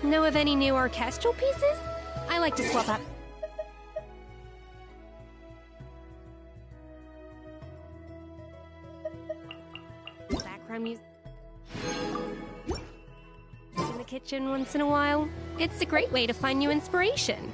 Know of any new orchestral pieces? I like to swap up. Background music. In the kitchen once in a while. It's a great way to find new inspiration.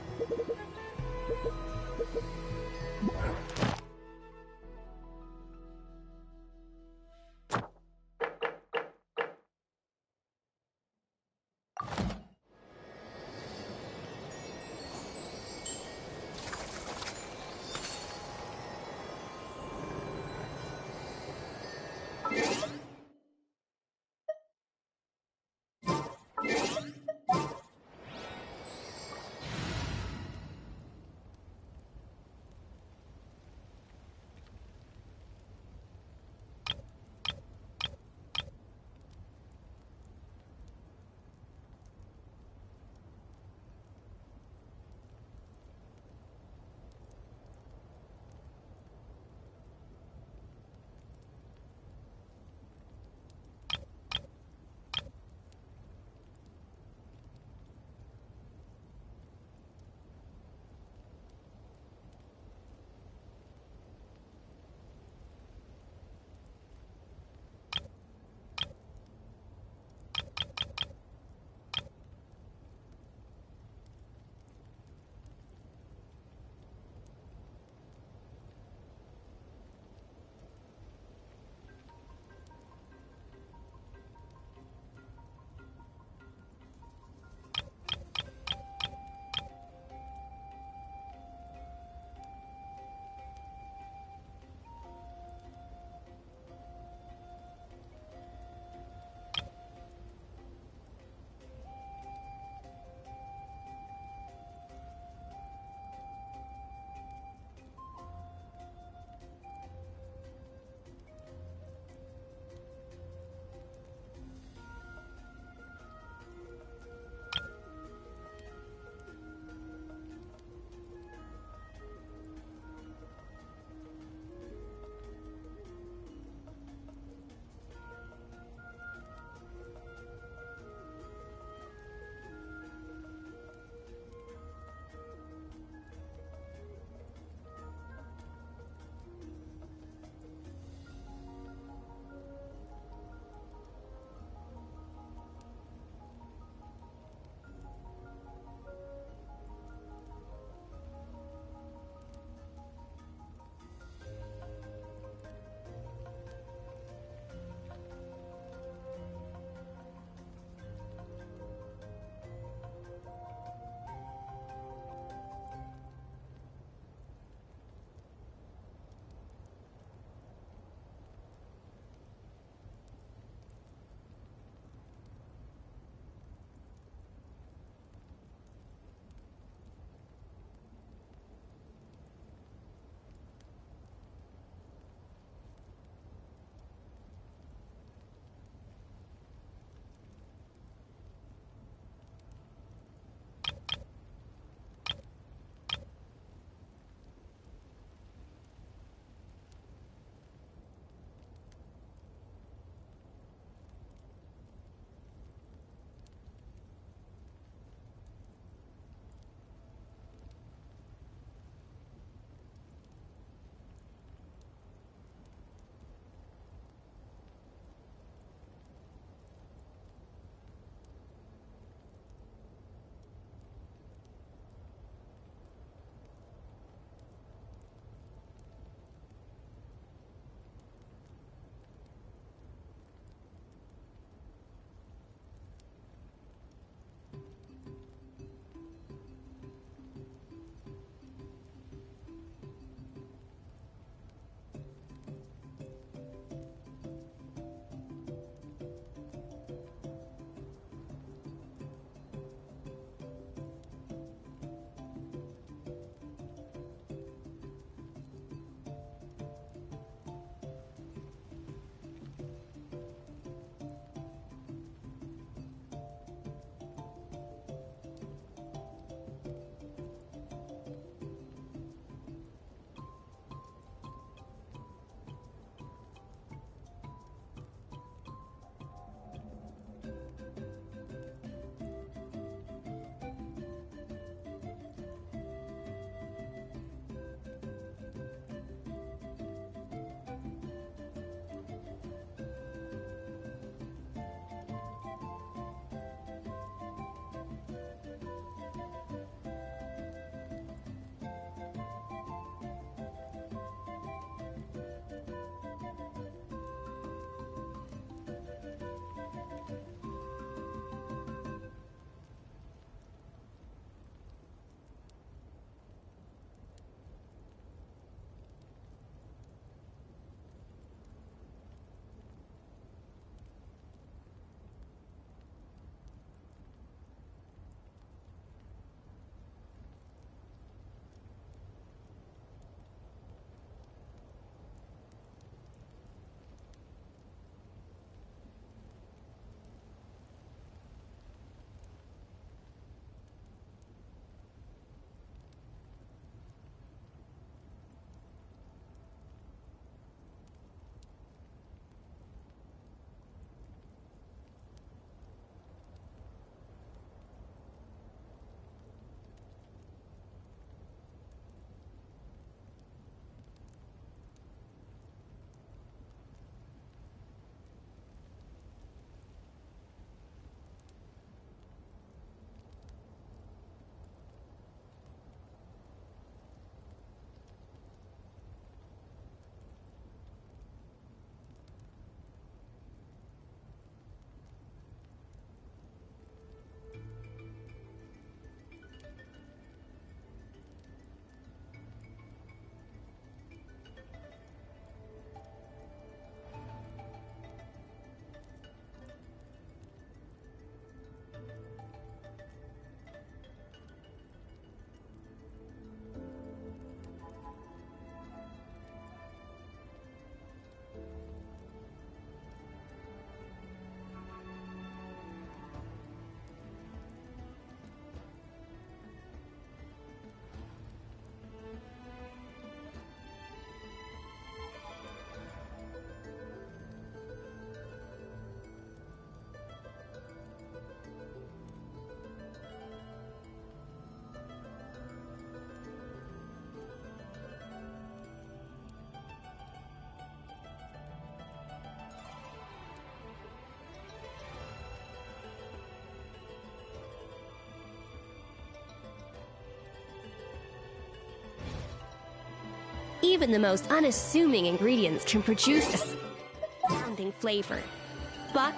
Even the most unassuming ingredients can produce a astounding flavor. But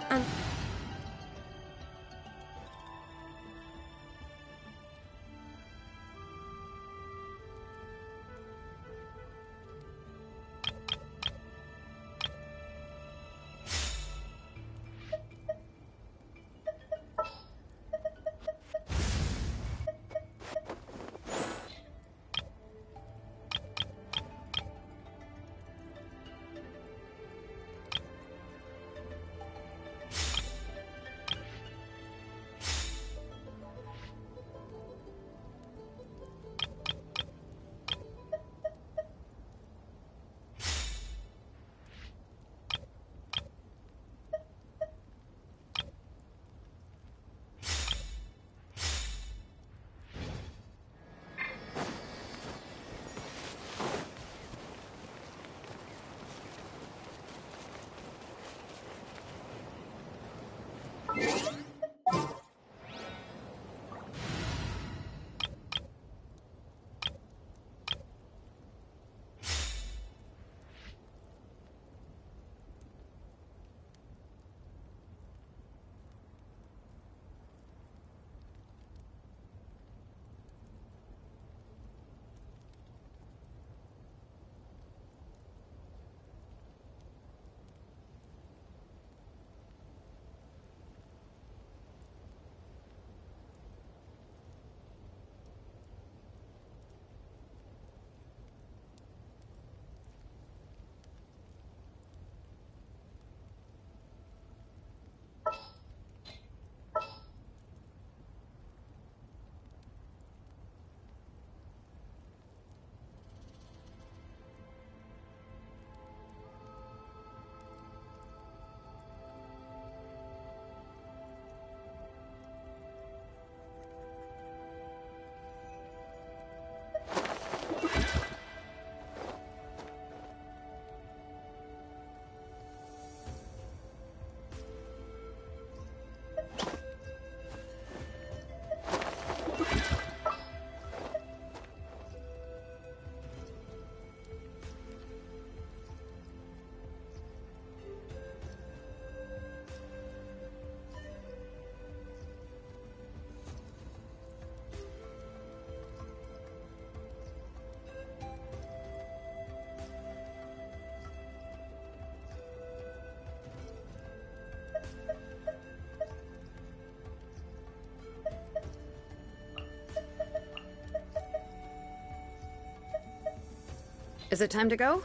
is it time to go?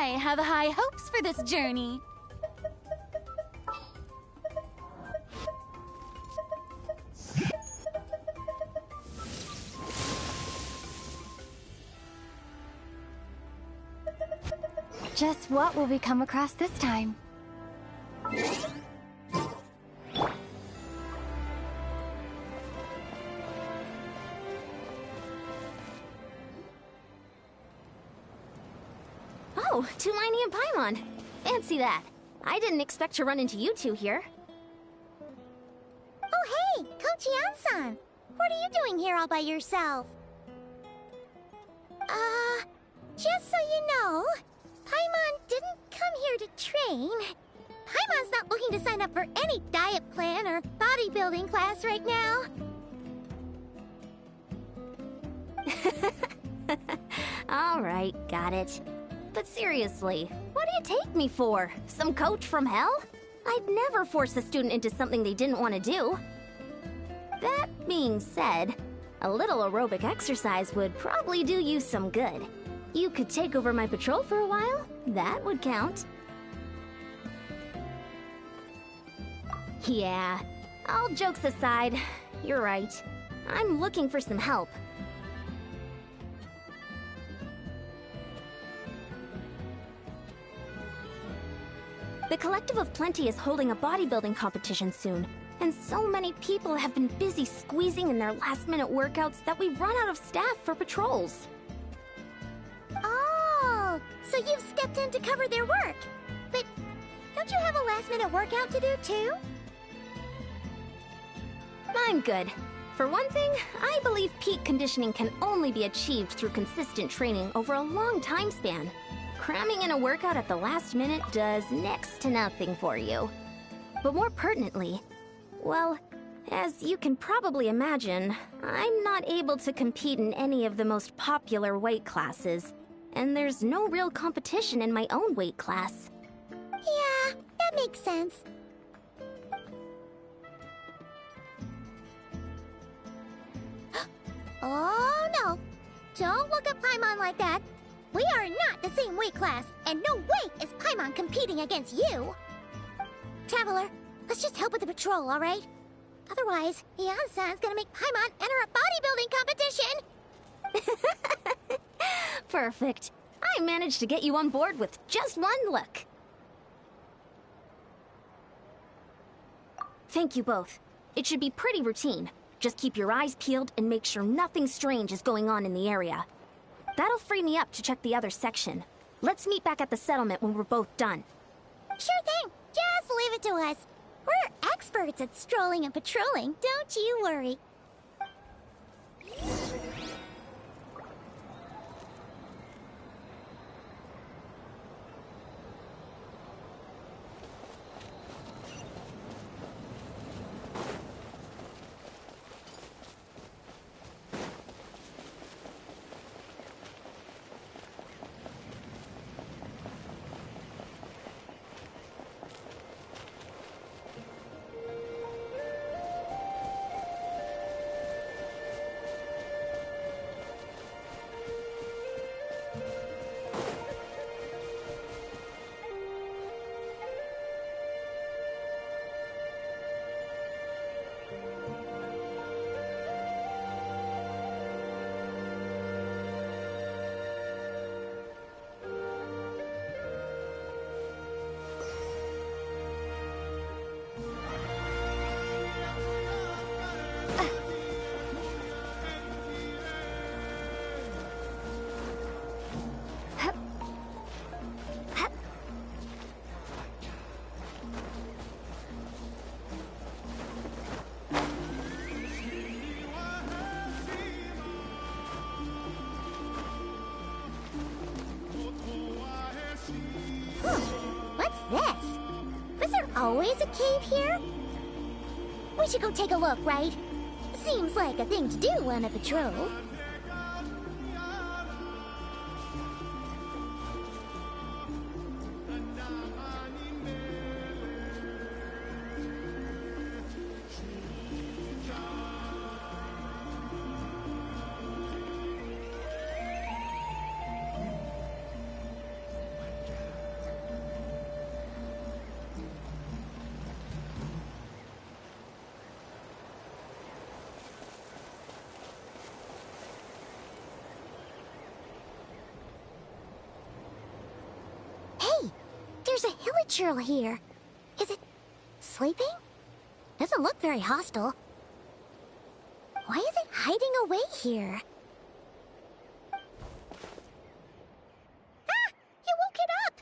I have high hopes for this journey. Just what will we come across this time? Oh, Tulani and Paimon. Fancy that. I didn't expect to run into you two here. Oh hey, Kochi-san! What are you doing here all by yourself? Just so you know, Paimon didn't come here to train. Paimon's not looking to sign up for any diet plan or bodybuilding class right now. Alright, got it. But seriously, what do you take me for? Some coach from hell? I'd never force a student into something they didn't want to do. That being said, a little aerobic exercise would probably do you some good. You could take over my patrol for a while. That would count. Yeah, all jokes aside, you're right. I'm looking for some help. The Collective of Plenty is holding a bodybuilding competition soon, and so many people have been busy squeezing in their last-minute workouts that we've run out of staff for patrols. Oh, so you've stepped in to cover their work. But don't you have a last-minute workout to do too? I'm good. For one thing, I believe peak conditioning can only be achieved through consistent training over a long time span. Cramming in a workout at the last minute does next to nothing for you. But more pertinently, well, as you can probably imagine, I'm not able to compete in any of the most popular weight classes, and there's no real competition in my own weight class. Yeah, that makes sense. Oh no! Don't look at Paimon like that! We are not the same weight class, and no way is Paimon competing against you! Traveler, let's just help with the patrol, alright? Otherwise, Yan-san's gonna make Paimon enter a bodybuilding competition! Perfect. I managed to get you on board with just one look. Thank you both. It should be pretty routine. Just keep your eyes peeled and make sure nothing strange is going on in the area. That'll free me up to check the other section. Let's meet back at the settlement when we're both done. Sure thing. Just leave it to us. We're experts at strolling and patrolling, don't you worry. What's this? Was there always a cave here? We should go take a look, right? Seems like a thing to do on a patrol. hilichurl here? Is it sleeping? Doesn't look very hostile. Why is it hiding away here? Ah! You woke it up!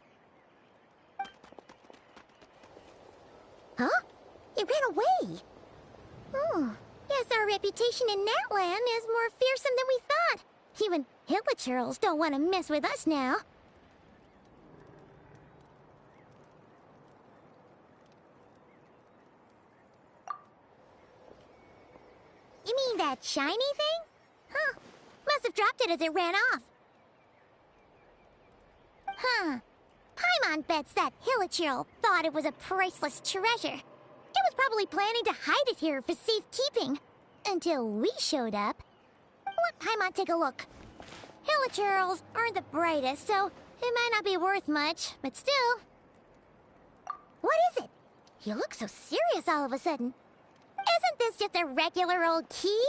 Huh? It ran away. Oh, yes, our reputation in Natlan is more fearsome than we thought. Even hilichurls don't want to mess with us now. You mean that shiny thing? Huh. Must have dropped it as it ran off. Huh. Paimon bets that hilichurl thought it was a priceless treasure. It was probably planning to hide it here for safekeeping. Until we showed up. Let Paimon take a look. Hilichurls aren't the brightest, so it might not be worth much, but still. What is it? You look so serious all of a sudden. Isn't this just a regular old key?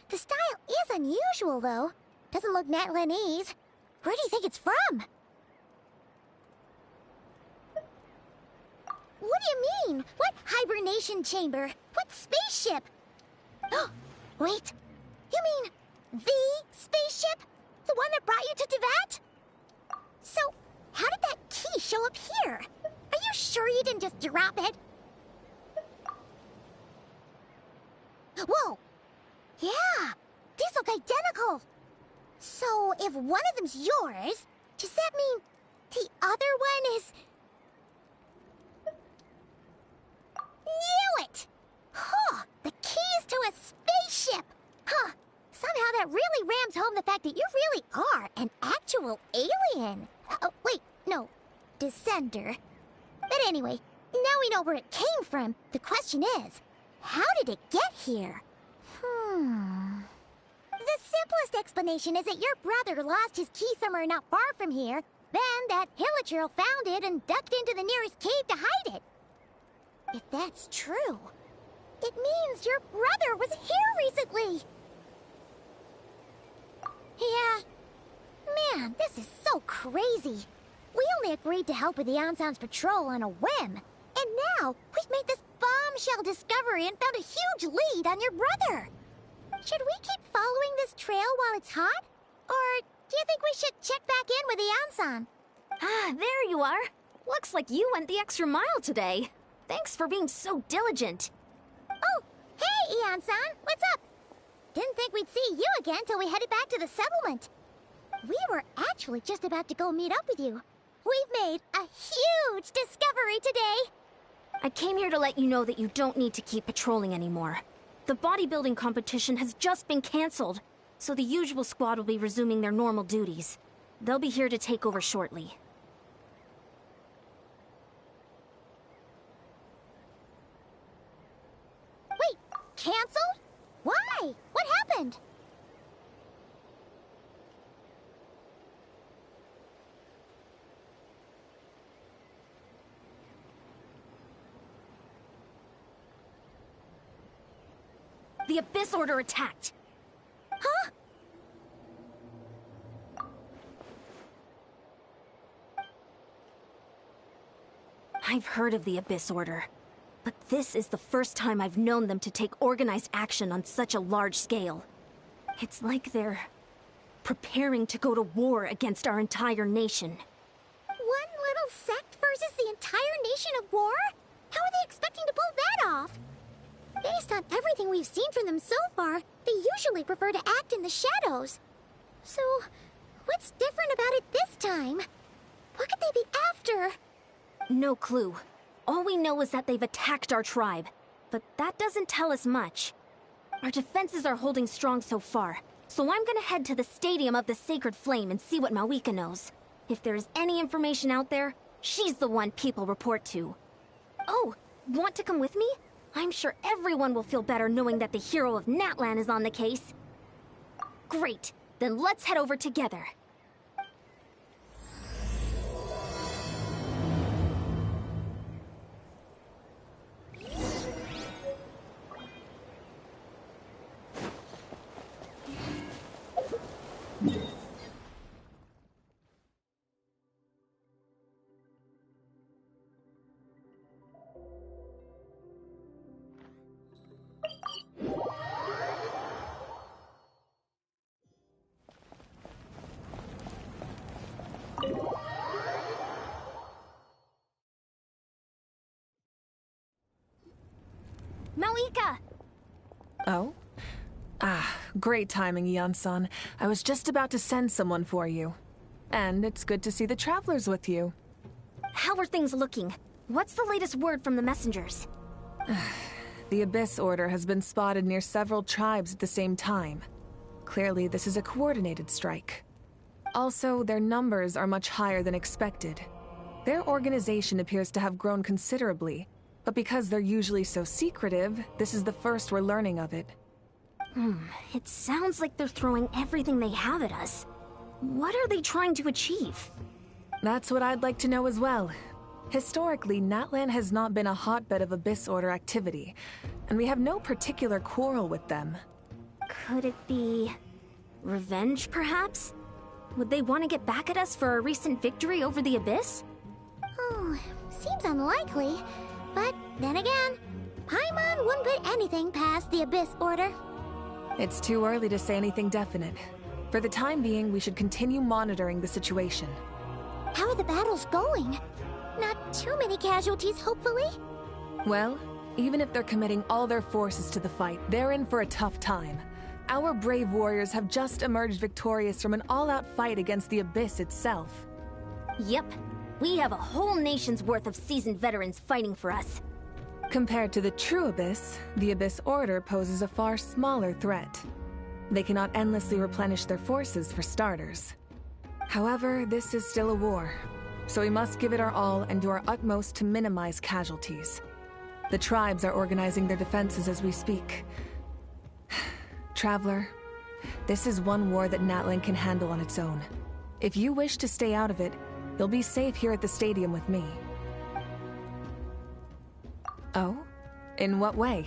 The style is unusual, though. Doesn't look Natlanese. Where do you think it's from? What do you mean? What hibernation chamber? What spaceship? Oh, wait. You mean the spaceship? The one that brought you to Teyvat? So, how did that key show up here? Are you sure you didn't just drop it? Whoa! Yeah! These look identical! So, if one of them's yours, does that mean the other one is... Knew it! Huh! The keys to a spaceship! Huh! Somehow that really rams home the fact that you really are an actual alien! Oh, wait, no. Descender. But anyway, now we know where it came from. The question is, how did it get here? The simplest explanation is that your brother lost his key somewhere not far from here. Then that hilichurl found it and ducked into the nearest cave to hide it. If that's true, it means your brother was here recently. Yeah. Man, this is so crazy. We only agreed to help with the Anson's patrol on a whim. And now, we've made this bombshell discovery and found a huge lead on your brother. Should we keep following this trail while it's hot? Or do you think we should check back in with the Anson? Ah, there you are. Looks like you went the extra mile today. Thanks for being so diligent. Oh, hey, Anson, what's up? Didn't think we'd see you again till we headed back to the settlement. We were actually just about to go meet up with you. We've made a huge discovery today. I came here to let you know that you don't need to keep patrolling anymore. The bodybuilding competition has just been cancelled, so the usual squad will be resuming their normal duties. They'll be here to take over shortly. Wait, cancelled? Why? What happened? The Abyss Order attacked! Huh? I've heard of the Abyss Order, but this is the first time I've known them to take organized action on such a large scale. It's like they're preparing to go to war against our entire nation. One little sect versus the entire nation of war? How are they expecting to pull that off? Based on everything we've seen from them so far, they usually prefer to act in the shadows. So, what's different about it this time? What could they be after? No clue. All we know is that they've attacked our tribe, but that doesn't tell us much. Our defenses are holding strong so far, so I'm gonna head to the Stadium of the Sacred Flame and see what Mawika knows. If there's any information out there, she's the one people report to. Oh, want to come with me? I'm sure everyone will feel better knowing that the hero of Natlan is on the case. Great, then let's head over together. Mawika! Oh? Ah, great timing, Eon-san. I was just about to send someone for you. And it's good to see the travelers with you. How are things looking? What's the latest word from the messengers? The Abyss Order has been spotted near several tribes at the same time. Clearly, this is a coordinated strike. Also, their numbers are much higher than expected. Their organization appears to have grown considerably, but because they're usually so secretive, this is the first we're learning of it. It sounds like they're throwing everything they have at us. What are they trying to achieve? That's what I'd like to know as well. Historically, Natlan has not been a hotbed of Abyss Order activity, and we have no particular quarrel with them. Could it be... revenge, perhaps? Would they want to get back at us for a recent victory over the Abyss? Oh, seems unlikely. But then again, Paimon wouldn't put anything past the Abyss Order. It's too early to say anything definite. For the time being, we should continue monitoring the situation. How are the battles going? Not too many casualties, hopefully? Well, even if they're committing all their forces to the fight, they're in for a tough time. Our brave warriors have just emerged victorious from an all-out fight against the Abyss itself. Yep. We have a whole nation's worth of seasoned veterans fighting for us. Compared to the true Abyss, the Abyss Order poses a far smaller threat. They cannot endlessly replenish their forces, for starters. However, this is still a war, so we must give it our all and do our utmost to minimize casualties. The tribes are organizing their defenses as we speak. Traveler, this is one war that Natlan can handle on its own. If you wish to stay out of it, you'll be safe here at the stadium with me. Oh? In what way?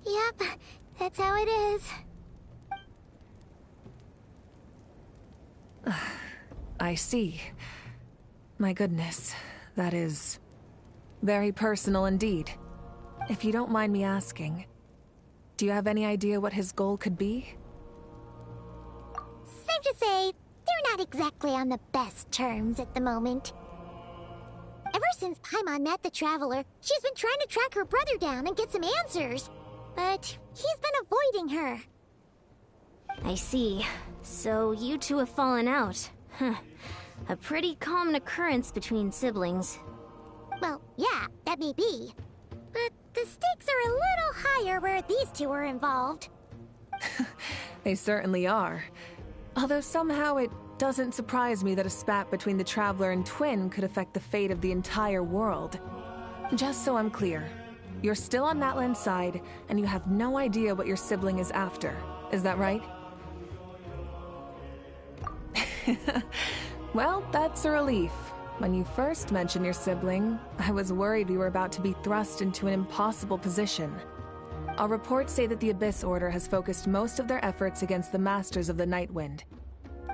Yep, that's how it is. I see. My goodness, that is very personal indeed. If you don't mind me asking, do you have any idea what his goal could be? Safe to say, they're not exactly on the best terms at the moment. Ever since Paimon met the Traveler, she's been trying to track her brother down and get some answers. But he's been avoiding her. I see. So you two have fallen out. Huh. A pretty common occurrence between siblings. Well, yeah, that may be. But the stakes are a little higher where these two are involved. They certainly are. Although somehow it doesn't surprise me that a spat between the Traveler and Twin could affect the fate of the entire world. Just so I'm clear, you're still on Natlan's side, and you have no idea what your sibling is after. Is that right? Well, that's a relief. When you first mentioned your sibling, I was worried we were about to be thrust into an impossible position. Our reports say that the Abyss Order has focused most of their efforts against the Masters of the Nightwind.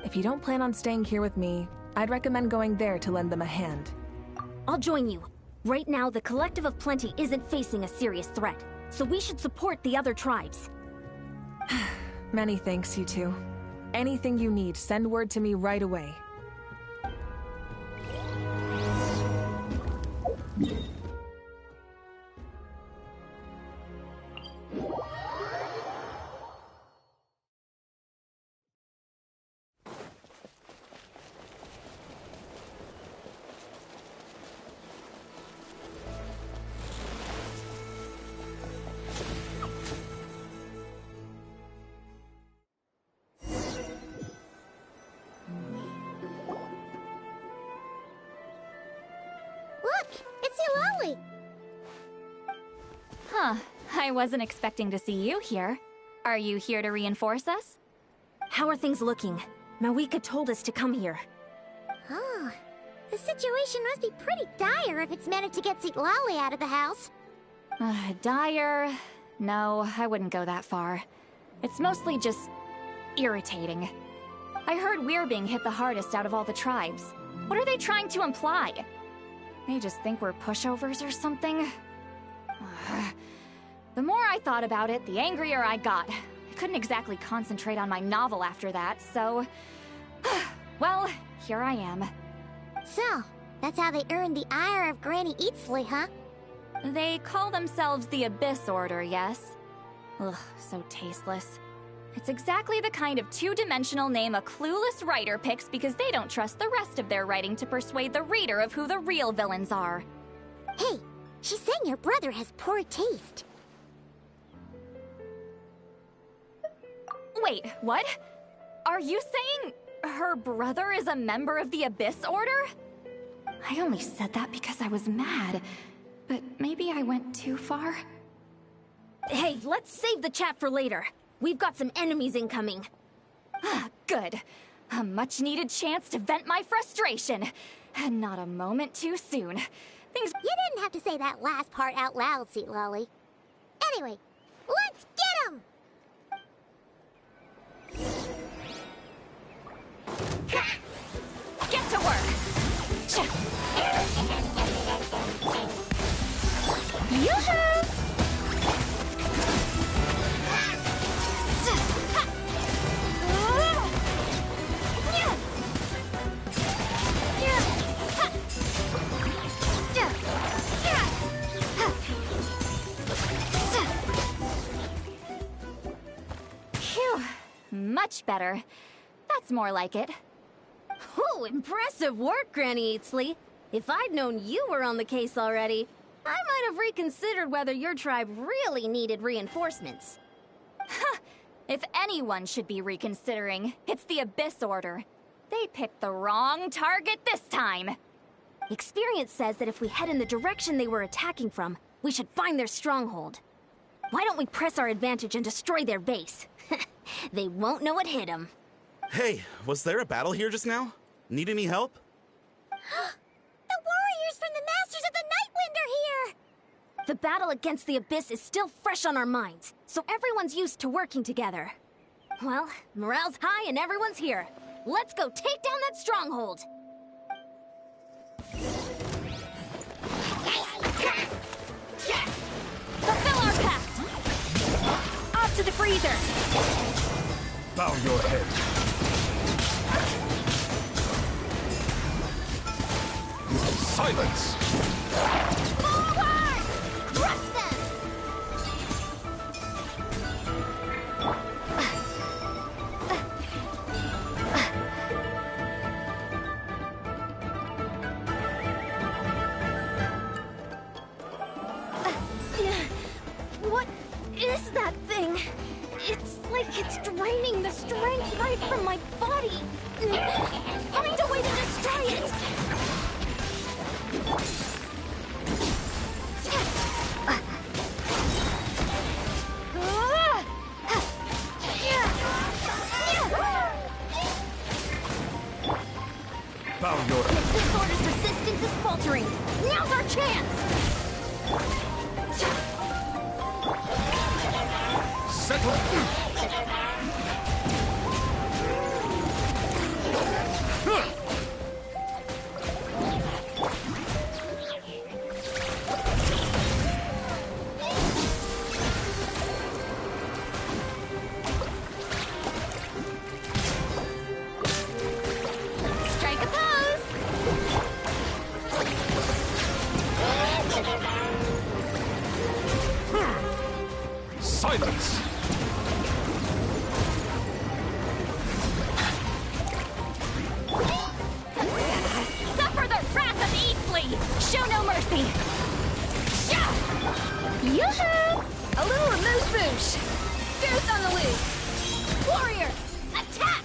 If you don't plan on staying here with me, I'd recommend going there to lend them a hand. I'll join you. Right now, the Collective of Plenty isn't facing a serious threat, so we should support the other tribes. Many thanks, you two. Anything you need, send word to me right away. Look, it's Eulalie! Huh. I wasn't expecting to see you here. Are you here to reinforce us? How are things looking? Mawika told us to come here. Oh, the situation must be pretty dire if it's managed to get Eulalie out of the house. Dire? No, I wouldn't go that far. It's mostly just irritating. I heard we're being hit the hardest out of all the tribes. What are they trying to imply? They just think we're pushovers or something? The more I thought about it, the angrier I got. I couldn't exactly concentrate on my novel after that, so... well, here I am. So, that's how they earned the ire of Granny Eatsley, huh? They call themselves the Abyss Order, yes? Ugh, so tasteless. It's exactly the kind of two-dimensional name a clueless writer picks because they don't trust the rest of their writing to persuade the reader of who the real villains are. Hey, she's saying your brother has poor taste. Wait, what? Are you saying her brother is a member of the Abyss Order? I only said that because I was mad, but maybe I went too far. Hey, let's save the chat for later. We've got some enemies incoming. Ah, good. A much-needed chance to vent my frustration. And not a moment too soon. Things... You didn't have to say that last part out loud, Sweet Lolly. Anyway, let's get 'em! Get to work! Yoo-hoo! Phew, much better. That's more like it. Oh, impressive work, Granny Eatsley. If I'd known you were on the case already, I might have reconsidered whether your tribe really needed reinforcements. If anyone should be reconsidering, it's the Abyss Order. They picked the wrong target this time. Experience says that if we head in the direction they were attacking from, we should find their stronghold. Why don't we press our advantage and destroy their base? They won't know what hit them. Hey, was there a battle here just now? Need any help? The warriors from the Masters of the Nightwind are here! The battle against the Abyss is still fresh on our minds, so everyone's used to working together. Well, morale's high and everyone's here. Let's go take down that stronghold! Fulfill our pact! Off to the freezer! Bow your head. Silence! Forward! Crush them! What is that thing? It's like it's draining the strength right from my body. Find a way to destroy it! Bow your head. This order's resistance is faltering. Now's our chance! Settle. Strike a pose! Silence! Suffer the wrath of Eatsley! Show no mercy! Yoo-hoo! A little amuse-bouche! Goose on the loose! Warriors, attack!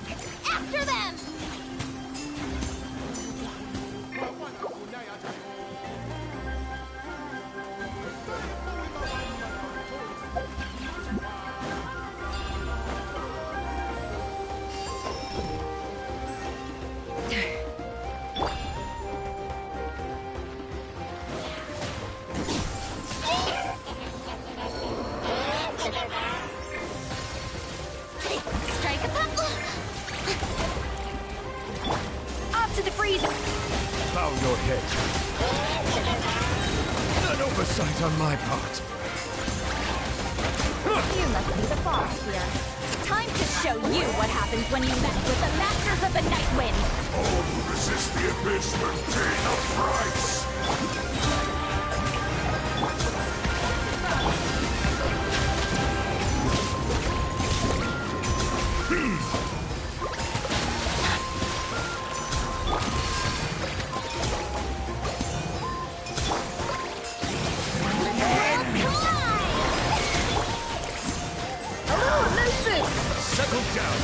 After them! Strike a pop! Off to the freezer! Bow your head. An oversight on my part. You must be the boss here. Time to show you what happens when you mess with the Masters of the Night Wind! All who resist the abyss will pay the price! Settle down!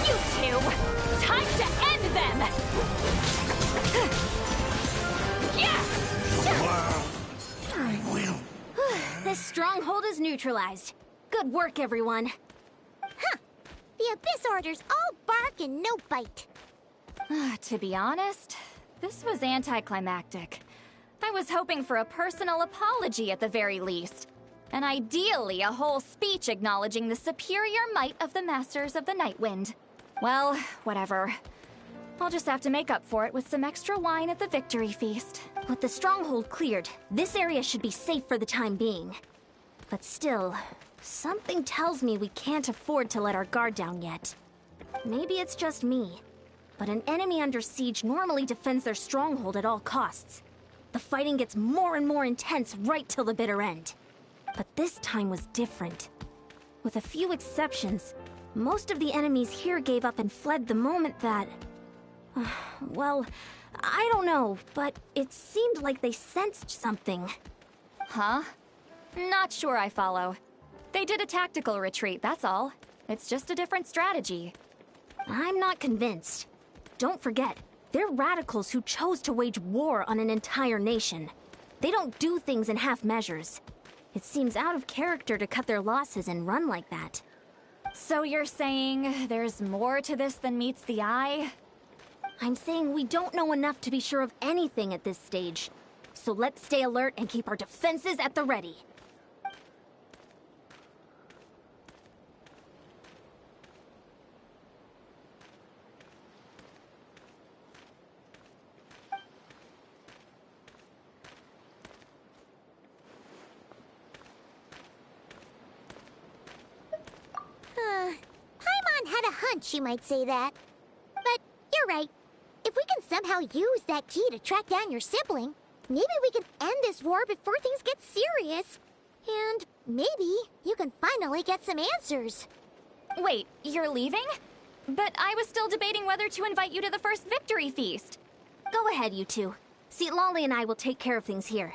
You two! Time to end them! Yeah! This stronghold is neutralized. Good work, everyone. Huh. The Abyss Order's all bark and no bite. To be honest, this was anticlimactic. I was hoping for a personal apology at the very least. And ideally, a whole speech acknowledging the superior might of the Masters of the Night Wind. Well, whatever. I'll just have to make up for it with some extra wine at the victory feast. With the stronghold cleared, this area should be safe for the time being. But still, something tells me we can't afford to let our guard down yet. Maybe it's just me, but an enemy under siege normally defends their stronghold at all costs. The fighting gets more and more intense right till the bitter end. But this time was different. With a few exceptions, most of the enemies here gave up and fled the moment that... well, I don't know, but it seemed like they sensed something. Huh? Not sure I follow. They did a tactical retreat, that's all. It's just a different strategy. I'm not convinced. Don't forget, they're radicals who chose to wage war on an entire nation. They don't do things in half measures. It seems out of character to cut their losses and run like that. So you're saying there's more to this than meets the eye? I'm saying we don't know enough to be sure of anything at this stage. So let's stay alert and keep our defenses at the ready. Paimon had a hunch you might say that. But you're right. If we can somehow use that key to track down your sibling, maybe we can end this war before things get serious. And maybe you can finally get some answers. Wait, you're leaving? But I was still debating whether to invite you to the first victory feast. Go ahead, you two. Lolly and I will take care of things here.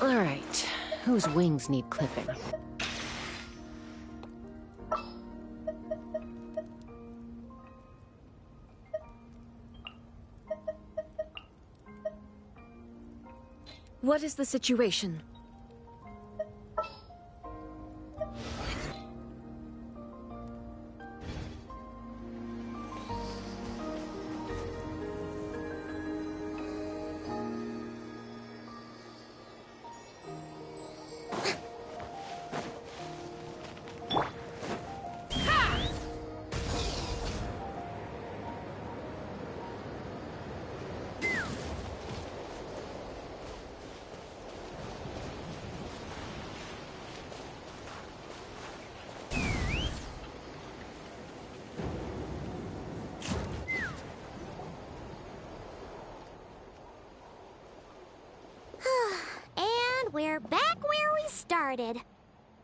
All right, whose wings need clipping? What is the situation? And we're back where we started.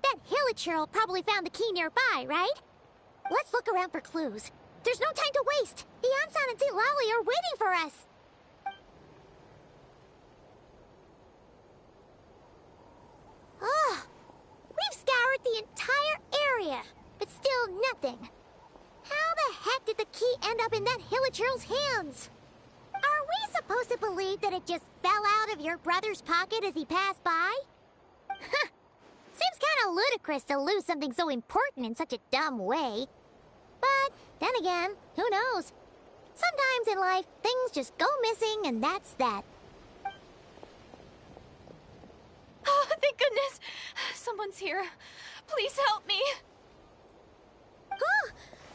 That Hilichurl probably found the key nearby, right? Let's look around for clues. There's no time to waste. The Ansan and Lolly are waiting for us. We've scoured the entire area, but still nothing. How the heck did the up in that Hilichurl's hands? Are we supposed to believe that it just fell out of your brother's pocket as he passed by? Seems kinda ludicrous to lose something so important in such a dumb way. But, then again, who knows? Sometimes in life, things just go missing and that's that. Oh, thank goodness! Someone's here. Please help me! Huh?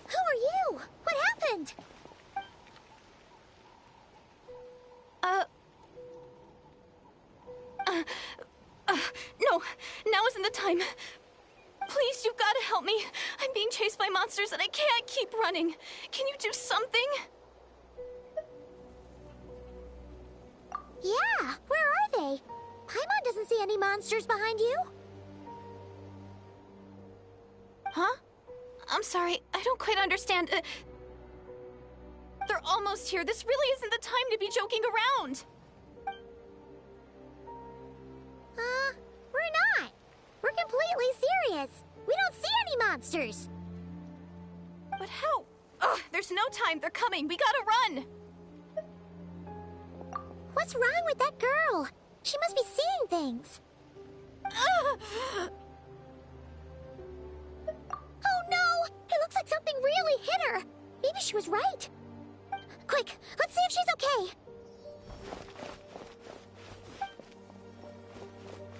Who are you? What happened? No, now isn't the time. Please, you've got to help me. I'm being chased by monsters and I can't keep running. Can you do something? Yeah, where are they? Paimon doesn't see any monsters behind you. Huh? I'm sorry, I don't quite understand. They're almost here. This really isn't the time to be joking around. We're not. We're completely serious. We don't see any monsters. But how? Ugh, there's no time. They're coming. We gotta run. What's wrong with that girl? She must be seeing things. Oh no! It looks like something really hit her. Maybe she was right. Quick, let's see if she's okay.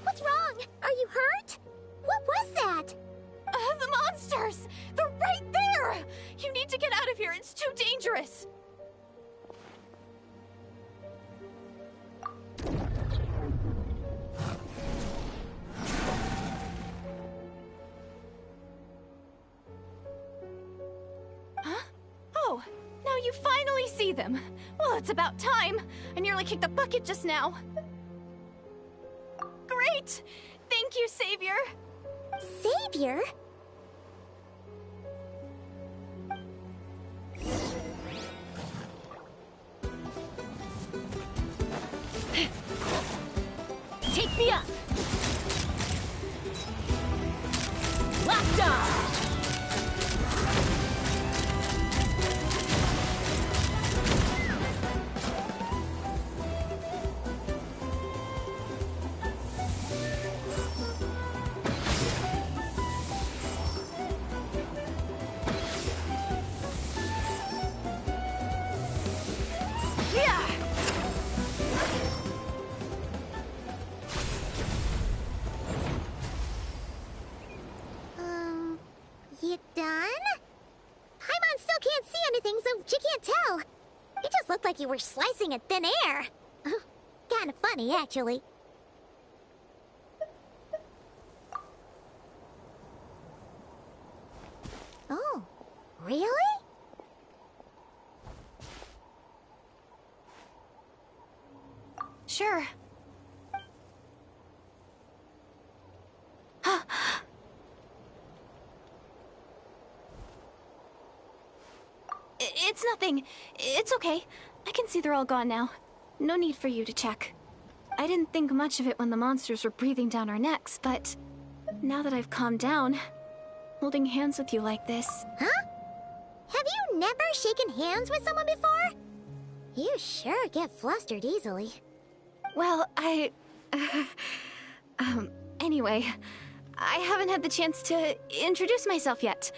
What's wrong? Are you hurt? What was that? The monsters! They're right there! You need to get out of here. It's too dangerous. Huh? Oh, now you finally see them. Well, it's about time. I nearly kicked the bucket just now. Great! Thank you, Savior! Savior? Take me up! Locked on! You done? Paimon still can't see anything, so she can't tell. It just looked like you were slicing at thin air. Kinda funny, actually. Oh, really? Sure. It's nothing. It's okay. I can see they're all gone now. No need for you to check. I didn't think much of it when the monsters were breathing down our necks, but now that I've calmed down, holding hands with you like this... Huh? Have you never shaken hands with someone before? You sure get flustered easily. Well, anyway, I haven't had the chance to introduce myself yet.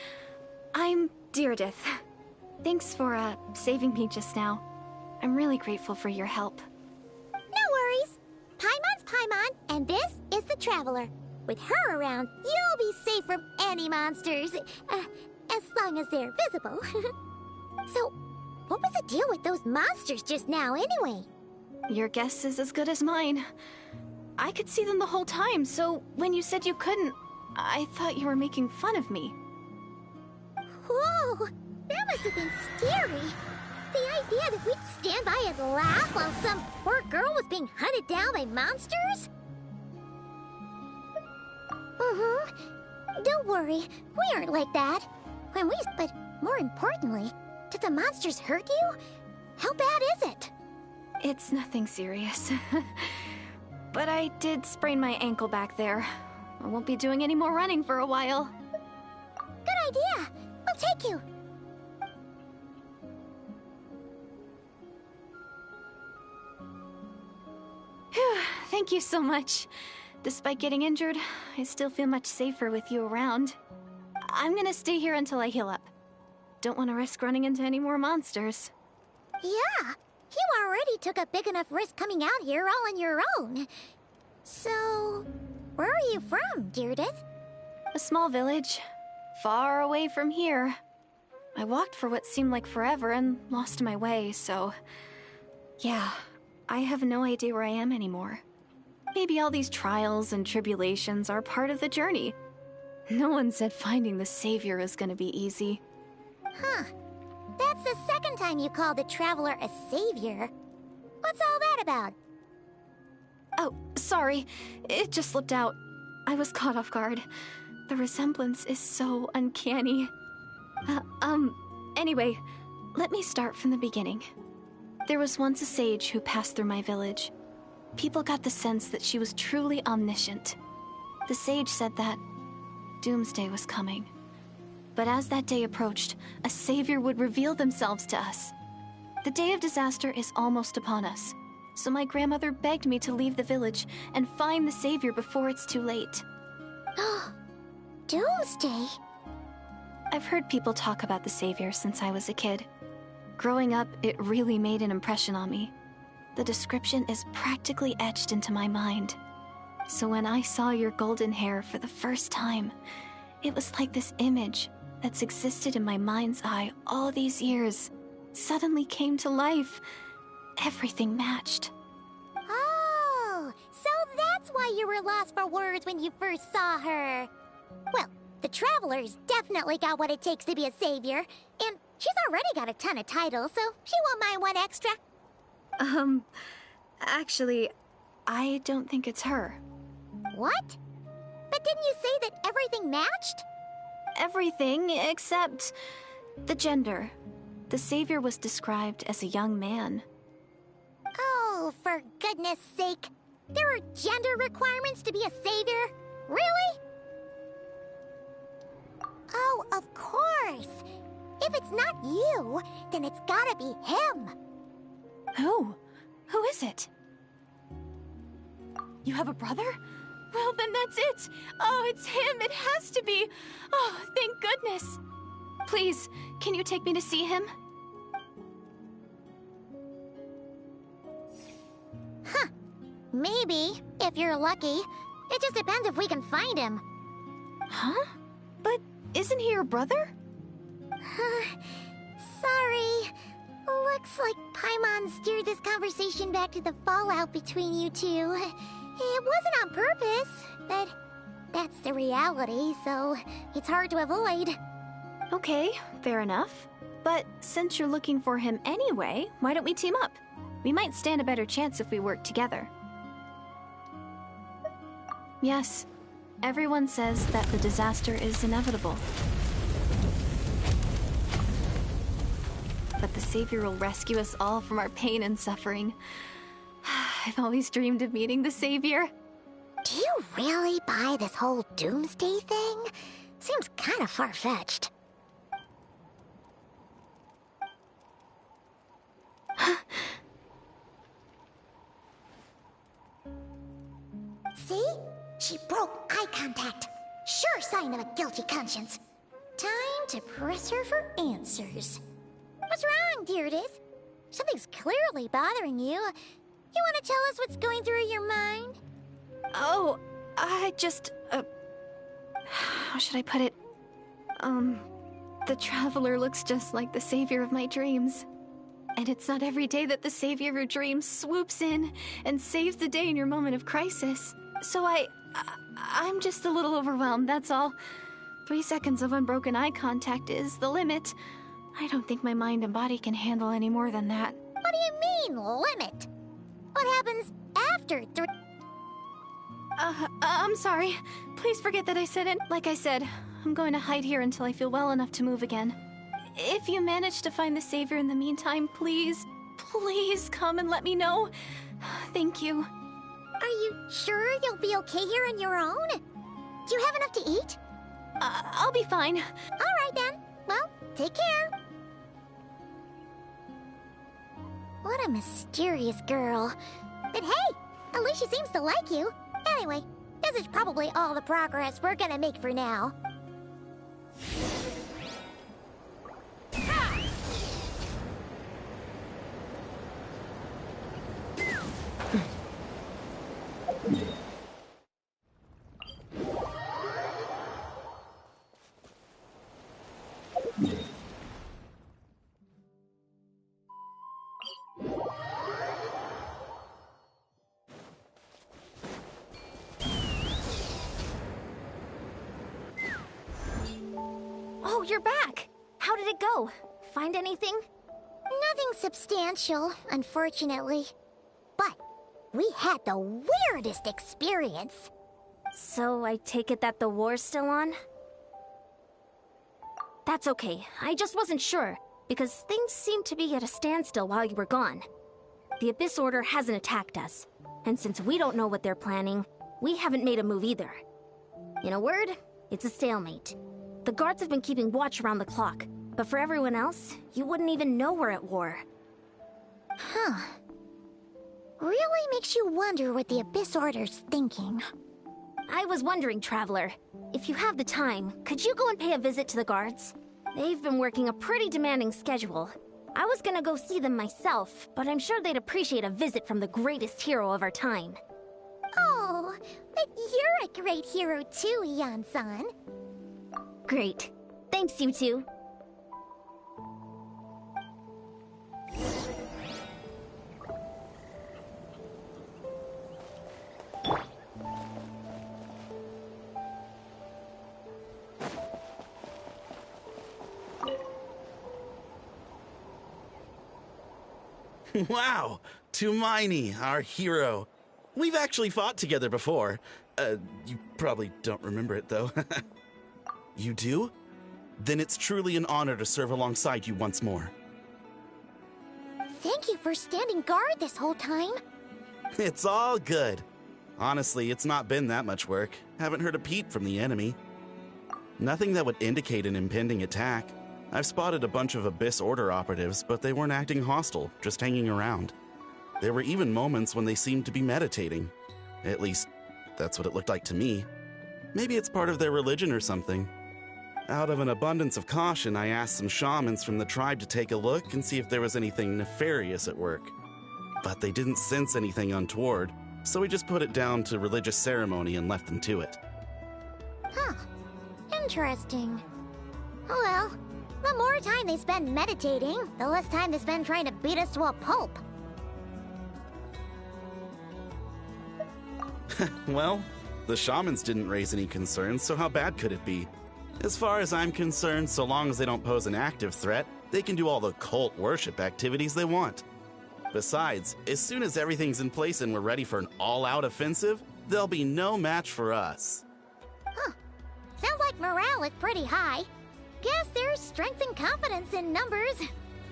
I'm Deirdith. Thanks for, saving me just now. I'm really grateful for your help. No worries. Paimon's Paimon, and this is the Traveler. With her around, you'll be safe from any monsters. As long as they're visible. So, what was the deal with those monsters just now, anyway? Your guess is as good as mine. I could see them the whole time, so when you said you couldn't, I thought you were making fun of me. Whoa! That must have been scary. The idea that we'd stand by and laugh while some poor girl was being hunted down by monsters? Don't worry, we aren't like that. But more importantly, did the monsters hurt you? How bad is it? It's nothing serious. But I did sprain my ankle back there. I won't be doing any more running for a while. Good idea. We'll take you. Thank you so much. Despite getting injured, I still feel much safer with you around. I'm gonna stay here until I heal up. Don't want to risk running into any more monsters. Yeah, you already took a big enough risk coming out here all on your own. So, where are you from, Deirdith? A small village, far away from here. I walked for what seemed like forever and lost my way, so... yeah, I have no idea where I am anymore. Maybe all these trials and tribulations are part of the journey. No one said finding the Savior is gonna be easy. Huh. That's the second time you called the Traveler a savior. What's all that about? Oh, sorry. It just slipped out. I was caught off guard. The resemblance is so uncanny. Anyway, let me start from the beginning. There was once a sage who passed through my village. People got the sense that she was truly omniscient. The sage said that doomsday was coming. But as that day approached, a savior would reveal themselves to us. The day of disaster is almost upon us, so my grandmother begged me to leave the village and find the savior before it's too late. Doomsday? I've heard people talk about the savior since I was a kid. Growing up, it really made an impression on me. The description is practically etched into my mind. So when I saw your golden hair for the first time, it was like this image that's existed in my mind's eye all these years suddenly came to life. Everything matched. Oh, so that's why you were lost for words when you first saw her. Well, the Traveler's definitely got what it takes to be a savior, and she's already got a ton of titles, so she won't mind one extra. Actually, I don't think it's her. What? But didn't you say that everything matched? Everything except the gender. The savior was described as a young man. Oh, for goodness sake. There are gender requirements to be a savior? Really? Oh, of course. If it's not you, then it's gotta be him. Who? Who is it? You have a brother? Well, then that's it! Oh, it's him! It has to be! Oh, thank goodness! Please, can you take me to see him? Huh. Maybe, if you're lucky. It just depends if we can find him. Huh? But isn't he your brother? Sorry. Looks like Paimon steered this conversation back to the fallout between you two. It wasn't on purpose, but that's the reality, so it's hard to avoid. Okay, fair enough. But since you're looking for him anyway, why don't we team up? We might stand a better chance if we work together. Yes, everyone says that the disaster is inevitable. But the Savior will rescue us all from our pain and suffering. I've always dreamed of meeting the Savior. Do you really buy this whole doomsday thing? Seems kind of far-fetched. See? She broke eye contact. Sure sign of a guilty conscience. Time to press her for answers. What's wrong, Deirdith? Something's clearly bothering you. You want to tell us what's going through your mind? Oh, I just, how should I put it? The Traveler looks just like the savior of my dreams. And it's not every day that the savior of your dreams swoops in and saves the day in your moment of crisis. So I'm just a little overwhelmed, that's all. 3 seconds of unbroken eye contact is the limit. I don't think my mind and body can handle any more than that. What do you mean, limit? What happens after 3? I'm sorry. Please forget that I said it. Like I said, I'm going to hide here until I feel well enough to move again. If you manage to find the Savior in the meantime, please come and let me know. Thank you. Are you sure you'll be okay here on your own? Do you have enough to eat? I'll be fine. All right then. Well, take care. What a mysterious girl. But hey, At least she seems to like you. Anyway, this is probably all the progress we're gonna make for now. Oh, you're back! How did it go? Find anything? Nothing substantial, unfortunately. But we had the weirdest experience. So I take it that the war's still on? That's okay. I just wasn't sure, because things seemed to be at a standstill while you were gone. The Abyss Order hasn't attacked us, and since we don't know what they're planning, we haven't made a move either. In a word, it's a stalemate. The guards have been keeping watch around the clock, but for everyone else, you wouldn't even know we're at war. Huh. Really makes you wonder what the Abyss Order's thinking. I was wondering, Traveler, if you have the time, could you go and pay a visit to the guards? They've been working a pretty demanding schedule. I was gonna go see them myself, but I'm sure they'd appreciate a visit from the greatest hero of our time. Oh, but you're a great hero too, Yan-san. Great. Thanks, you two. Wow! Tumaini, our hero. We've actually fought together before. You probably don't remember it, though. You do? Then it's truly an honor to serve alongside you once more. Thank you for standing guard this whole time. It's all good. Honestly, it's not been that much work. Haven't heard a peep from the enemy. Nothing that would indicate an impending attack. I've spotted a bunch of Abyss Order operatives, but they weren't acting hostile, just hanging around. There were even moments when they seemed to be meditating. At least, that's what it looked like to me. Maybe it's part of their religion or something. Out of an abundance of caution, I asked some shamans from the tribe to take a look and see if there was anything nefarious at work. But they didn't sense anything untoward, so we just put it down to religious ceremony and left them to it. Huh. Interesting. Oh well, the more time they spend meditating, the less time they spend trying to beat us to a pulp. Well, the shamans didn't raise any concerns, so how bad could it be? As far as I'm concerned, so long as they don't pose an active threat, they can do all the cult worship activities they want. Besides, as soon as everything's in place and we're ready for an all-out offensive, there'll be no match for us. Huh. Sounds like morale is pretty high. Guess there's strength and confidence in numbers.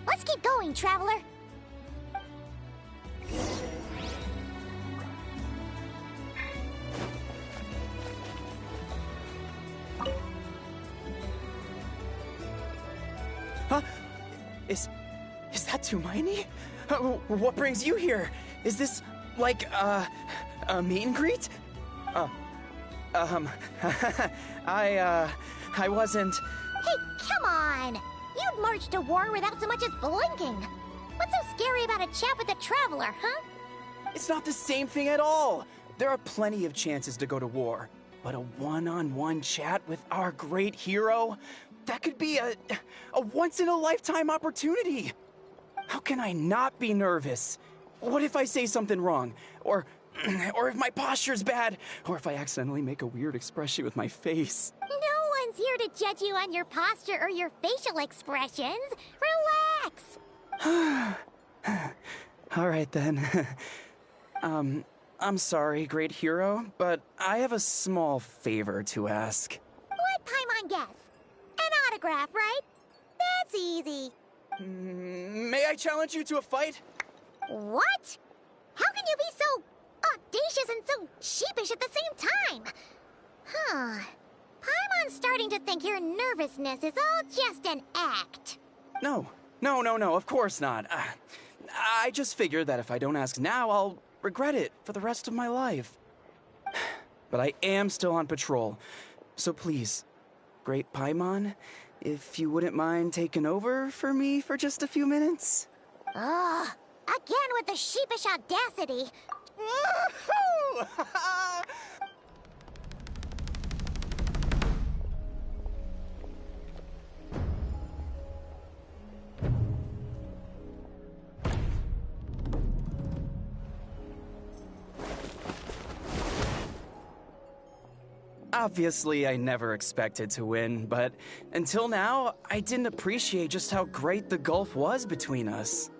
Let's keep going, Traveler. Huh? Is that Tumaini? What brings you here? Is this, like, a meet and greet? I wasn't... Hey, come on! You'd march to war without so much as blinking. What's so scary about a chat with a Traveler, huh? It's not the same thing at all. There are plenty of chances to go to war. But a one-on-one chat with our great hero? That could be a once-in-a-lifetime opportunity. How can I not be nervous? What if I say something wrong? Or if my posture's bad? Or if I accidentally make a weird expression with my face? No one's here to judge you on your posture or your facial expressions. Relax. All right, then. I'm sorry, great hero, but I have a small favor to ask. Let Paimon guess. An autograph, right? That's easy. May I challenge you to a fight? What? How can you be so audacious and so sheepish at the same time? Huh. Paimon's starting to think your nervousness is all just an act. No, of course not. I just figured that if I don't ask now, regret it for the rest of my life. But I am still on patrol, so please, Great Paimon, if you wouldn't mind taking over for me for just a few minutes? Ugh, again with the sheepish audacity. Obviously, I never expected to win, but until now, I didn't appreciate just how great the gulf was between us.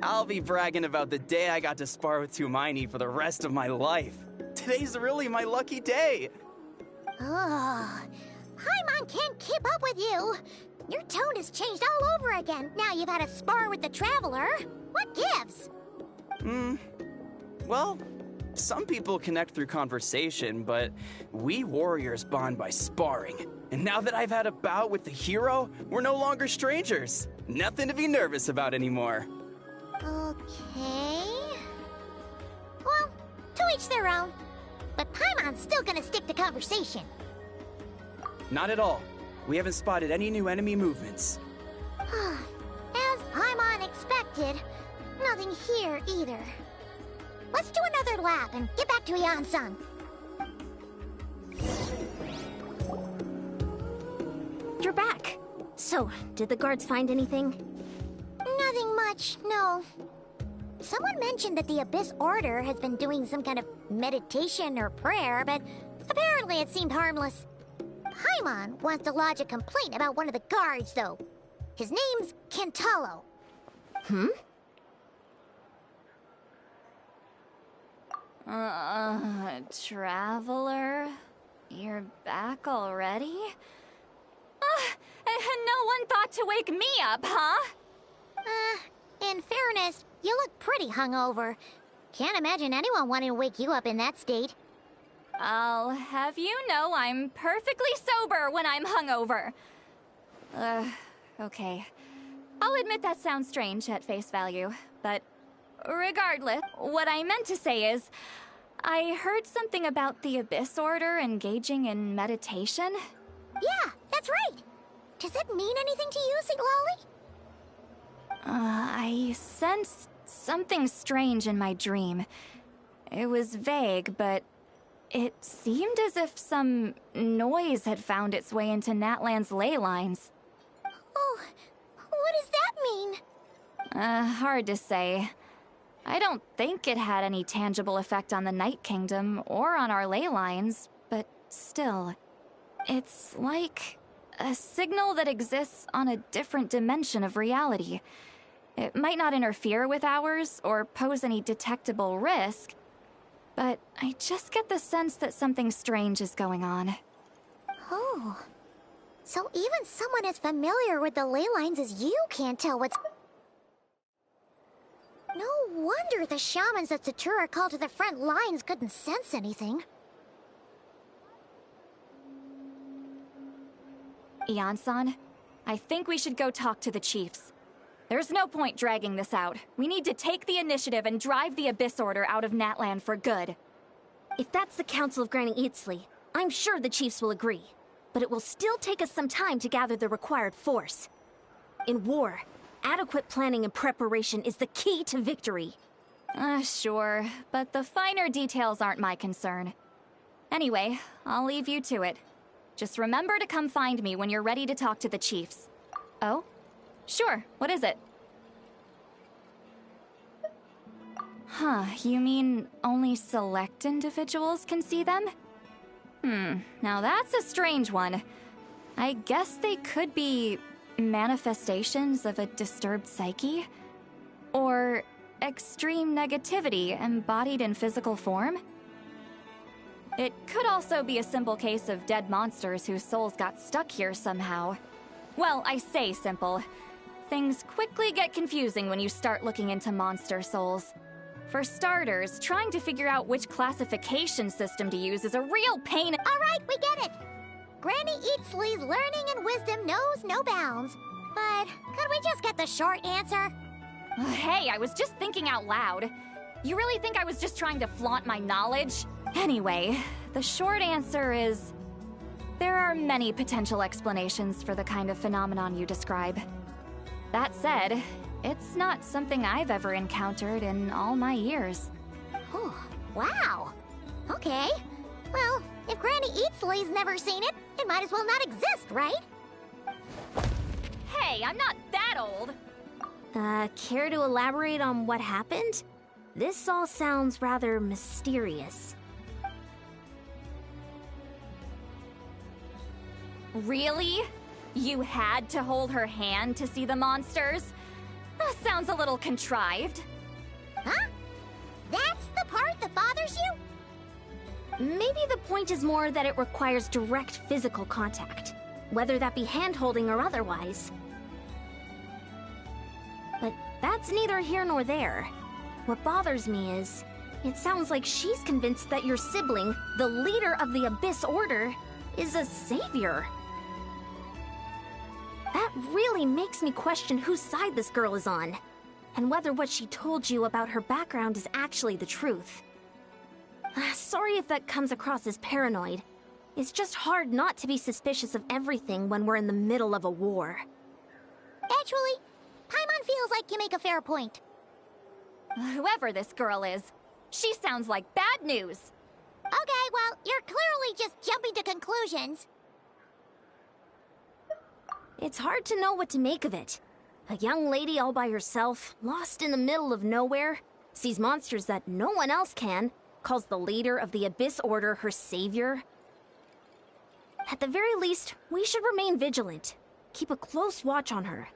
I'll be bragging about the day I got to spar with Hermione for the rest of my life. Today's really my lucky day. Ugh, Paimon can't keep up with you. Your tone has changed all over again. Now you've had a spar with the Traveler. What gives? Well, some people connect through conversation, but we warriors bond by sparring. And now that I've had a bout with the hero, we're no longer strangers. Nothing to be nervous about anymore. Okay. Well, to each their own. But Paimon's still gonna stick to conversation. Not at all. We haven't spotted any new enemy movements. As Paimon expected, nothing here either. Let's do another lap and get back to Yan-san. You're back. So, did the guards find anything? Nothing much, no. Someone mentioned that the Abyss Order has been doing some kind of meditation or prayer, but apparently it seemed harmless. Paimon wants to lodge a complaint about one of the guards, though. His name's Kentaro. Traveler? You're back already? And no one thought to wake me up, huh? In fairness, you look pretty hungover. Can't imagine anyone wanting to wake you up in that state. I'll have you know I'm perfectly sober when I'm hungover. Okay. I'll admit that sounds strange at face value, but regardless, what I meant to say is, I heard something about the Abyss Order engaging in meditation. Yeah, that's right. Does it mean anything to you, St. Lolly? I sensed something strange in my dream. It was vague, but it seemed as if some noise had found its way into Natlan's ley lines. Oh, what does that mean? Hard to say. I don't think it had any tangible effect on the Night Kingdom or on our ley lines, but still, it's like a signal that exists on a different dimension of reality. It might not interfere with ours or pose any detectable risk, but I just get the sense that something strange is going on. Oh, so even someone as familiar with the ley lines as you can't tell what's... No wonder the shamans that Satura called to the front lines couldn't sense anything. Yan-san, I think we should go talk to the chiefs. There's no point dragging this out. We need to take the initiative and drive the Abyss Order out of Natlan for good. If that's the Council of Granny Eatsley, I'm sure the chiefs will agree. But it will still take us some time to gather the required force. In war, adequate planning and preparation is the key to victory. Sure, but the finer details aren't my concern. Anyway, I'll leave you to it. Just remember to come find me when you're ready to talk to the chiefs. Oh? Sure, what is it? Huh, you mean only select individuals can see them? Now that's a strange one. I guess they could be manifestations of a disturbed psyche? Or extreme negativity embodied in physical form? It could also be a simple case of dead monsters whose souls got stuck here somehow. Well, I say simple. Things quickly get confusing when you start looking into monster souls. For starters, trying to figure out which classification system to use is a real pain. All right, we get it. Granny Eatsley's learning and wisdom knows no bounds. But could we just get the short answer? Hey, I was just thinking out loud. You really think I was just trying to flaunt my knowledge? Anyway, the short answer is... there are many potential explanations for the kind of phenomenon you describe. That said, it's not something I've ever encountered in all my years. Oh, wow. Okay. Well, if Granny Eatsley's never seen it, it might as well not exist, right? Hey, I'm not that old! Care to elaborate on what happened? This all sounds rather mysterious. Really? You had to hold her hand to see the monsters? That sounds a little contrived. Huh? That's the part that bothers you? Maybe the point is more that it requires direct physical contact, whether that be hand-holding or otherwise. But that's neither here nor there. What bothers me is, it sounds like she's convinced that your sibling, the leader of the Abyss Order, is a savior. That really makes me question whose side this girl is on, and whether what she told you about her background is actually the truth. Sorry if that comes across as paranoid. It's just hard not to be suspicious of everything when we're in the middle of a war. Actually, Paimon feels like you make a fair point. Whoever this girl is, she sounds like bad news. Okay, well, you're clearly just jumping to conclusions. It's hard to know what to make of it. A young lady all by herself, lost in the middle of nowhere, sees monsters that no one else can, calls the leader of the Abyss Order her savior. At the very least, we should remain vigilant. Keep a close watch on her.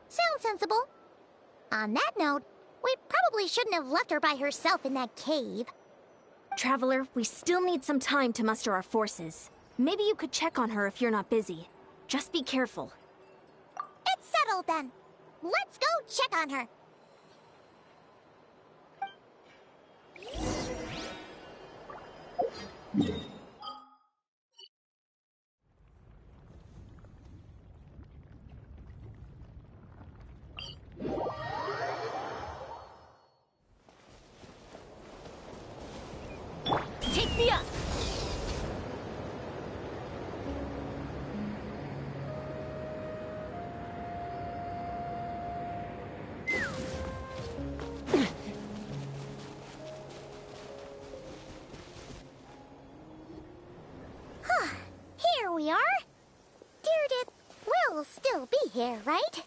Sounds sensible. On that note, we probably shouldn't have left her by herself in that cave. Traveler, we still need some time to muster our forces. Maybe you could check on her if you're not busy. Just be careful. It's settled then. Let's go check on her. Take me up! Here we are. Deardit will still be here, right?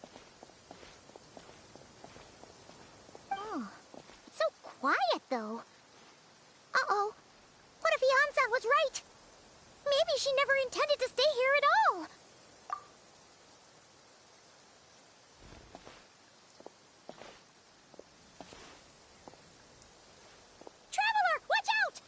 Oh, so quiet though. Uh-oh. What if Yan-san was right? Maybe she never intended to stay here at all. Traveler, watch out!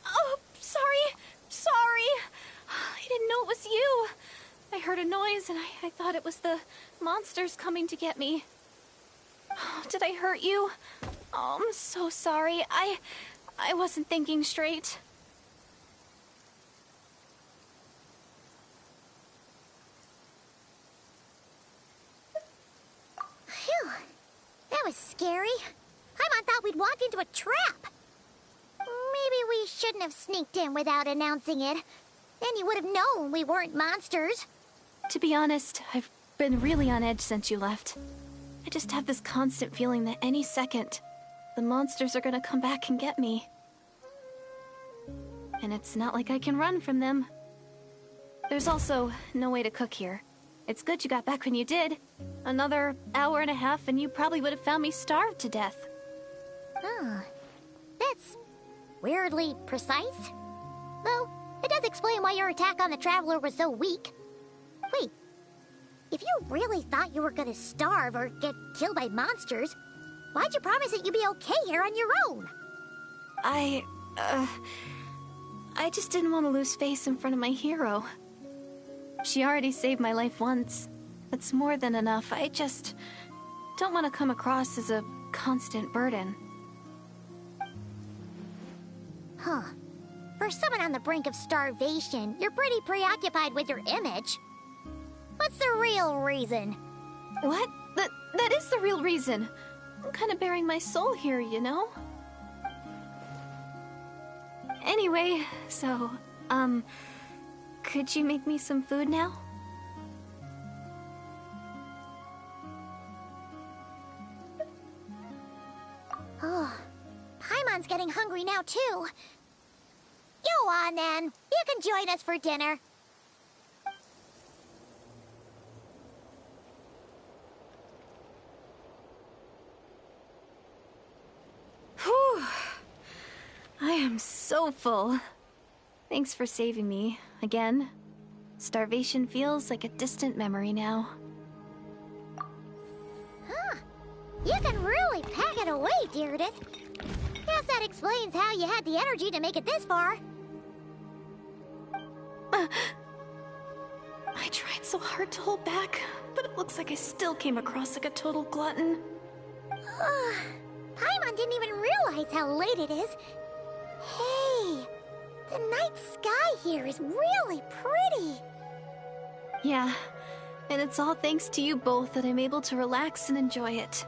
Oh, sorry. I didn't know it was you. I heard a noise and I thought it was the monsters coming to get me. Oh, did I hurt you? Oh, I'm so sorry. I wasn't thinking straight. Phew. That was scary. Paimon thought we'd walked into a trap. Maybe we shouldn't have sneaked in without announcing it. Then you would have known we weren't monsters. To be honest, I've been really on edge since you left. I just have this constant feeling that any second, the monsters are gonna come back and get me. And it's not like I can run from them. There's also no way to cook here. It's good you got back when you did. Another hour and a half and you probably would have found me starved to death. Huh. That's weirdly precise. Though, it does explain why your attack on the Traveler was so weak. Wait, if you really thought you were gonna starve or get killed by monsters, why'd you promise that you'd be okay here on your own? I just didn't want to lose face in front of my hero. She already saved my life once. That's more than enough. I just don't want to come across as a constant burden. Huh. For someone on the brink of starvation, you're pretty preoccupied with your image. What's the real reason? What? That is the real reason. I'm kind of bearing my soul here, you know? Anyway, so, could you make me some food now? Oh, Paimon's getting hungry now, too. Go on, then. You can join us for dinner. Whew. I am so full. Thanks for saving me, again. Starvation feels like a distant memory now. Huh. You can really pack it away, Deirdith. Guess that explains how you had the energy to make it this far. I tried so hard to hold back, but it looks like I still came across like a total glutton. Paimon didn't even realize how late it is. Hey, the night sky here is really pretty. Yeah, and it's all thanks to you both that I'm able to relax and enjoy it.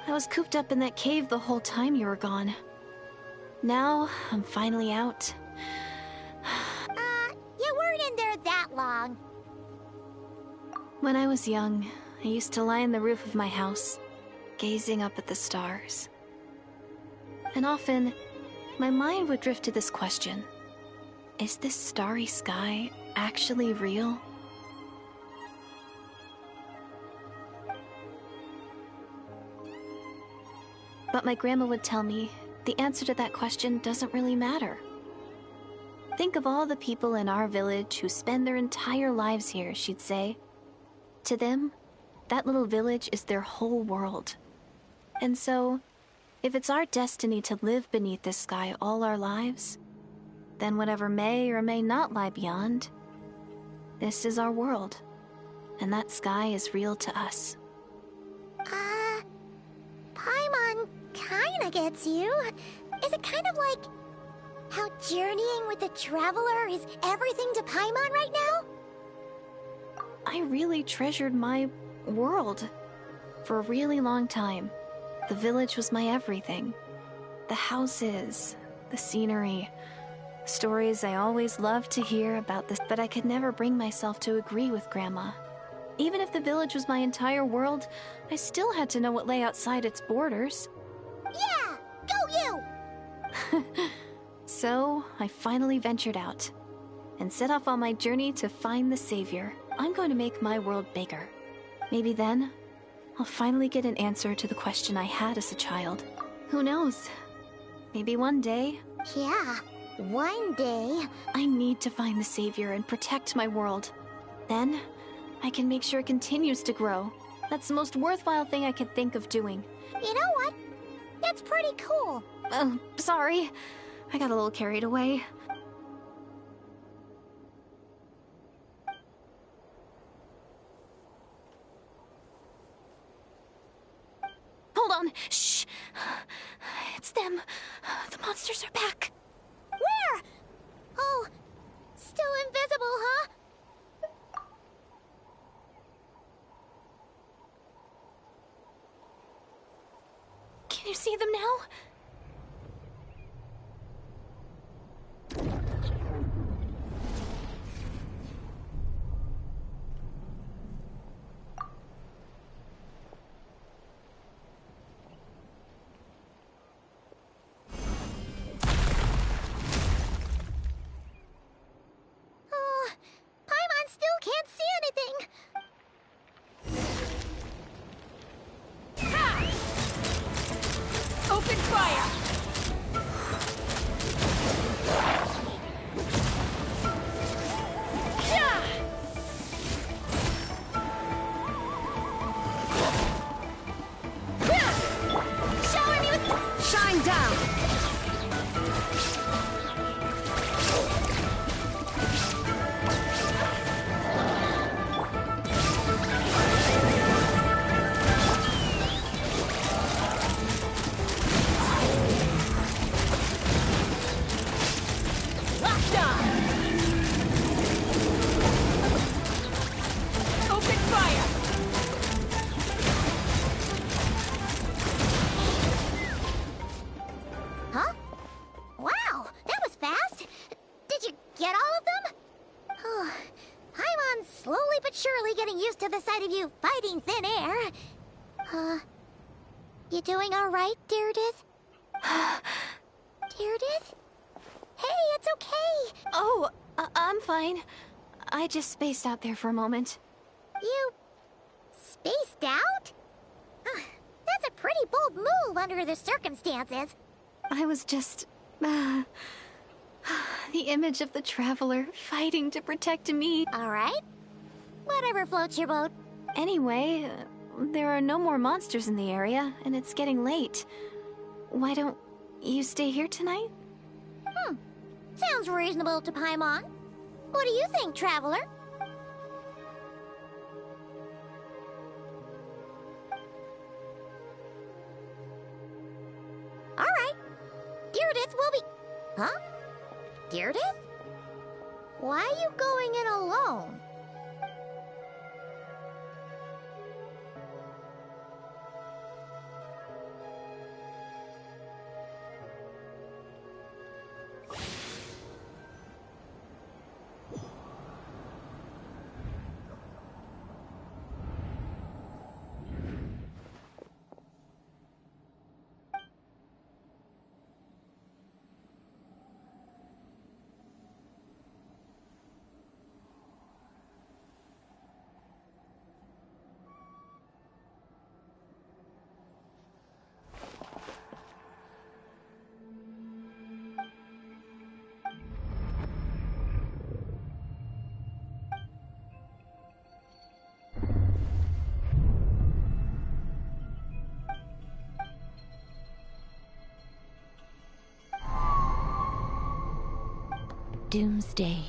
I was cooped up in that cave the whole time you were gone. Now, I'm finally out. You weren't in there that long. When I was young, I used to lie on the roof of my house, gazing up at the stars. And often, my mind would drift to this question. Is this starry sky actually real? But my grandma would tell me the answer to that question doesn't really matter. Think of all the people in our village who spend their entire lives here, she'd say. To them, that little village is their whole world. And so, if it's our destiny to live beneath this sky all our lives, then whatever may or may not lie beyond, this is our world, and that sky is real to us. Paimon kinda gets you. Is it kind of like how journeying with the Traveler is everything to Paimon right now? I really treasured my world. For a really long time, the village was my everything. The houses, the scenery, stories I always loved to hear about this, but I could never bring myself to agree with Grandma. Even if the village was my entire world, I still had to know what lay outside its borders. Yeah! Go you! So, I finally ventured out, and set off on my journey to find the Savior. I'm going to make my world bigger. Maybe then, I'll finally get an answer to the question I had as a child. Who knows? Maybe one day... Yeah, one day... I need to find the Savior and protect my world. Then, I can make sure it continues to grow. That's the most worthwhile thing I could think of doing. You know what? That's pretty cool. Sorry. I got a little carried away. Hold on. Shh. It's them. The monsters are back. Where? Oh, still invisible, huh? Can you see them now? Paimon still can't see anything. Open fire! Die! Open fire! Huh? Wow, that was fast. Did you get all of them? Oh, Paimon's slowly but surely getting used to the sight of you fighting thin air. You doing all right, Deirdith? Deirdith? Hey, it's okay. Oh, I'm fine. I just spaced out there for a moment. You spaced out? That's a pretty bold move under the circumstances. I was just... the image of the Traveler fighting to protect me. All right. Whatever floats your boat. Anyway, there are no more monsters in the area, and it's getting late. Why don't you stay here tonight? Sounds reasonable to Paimon. What do you think, Traveler? All right. Deirdith will be... Huh? Deirdith? Why are you going in alone? Doomsday.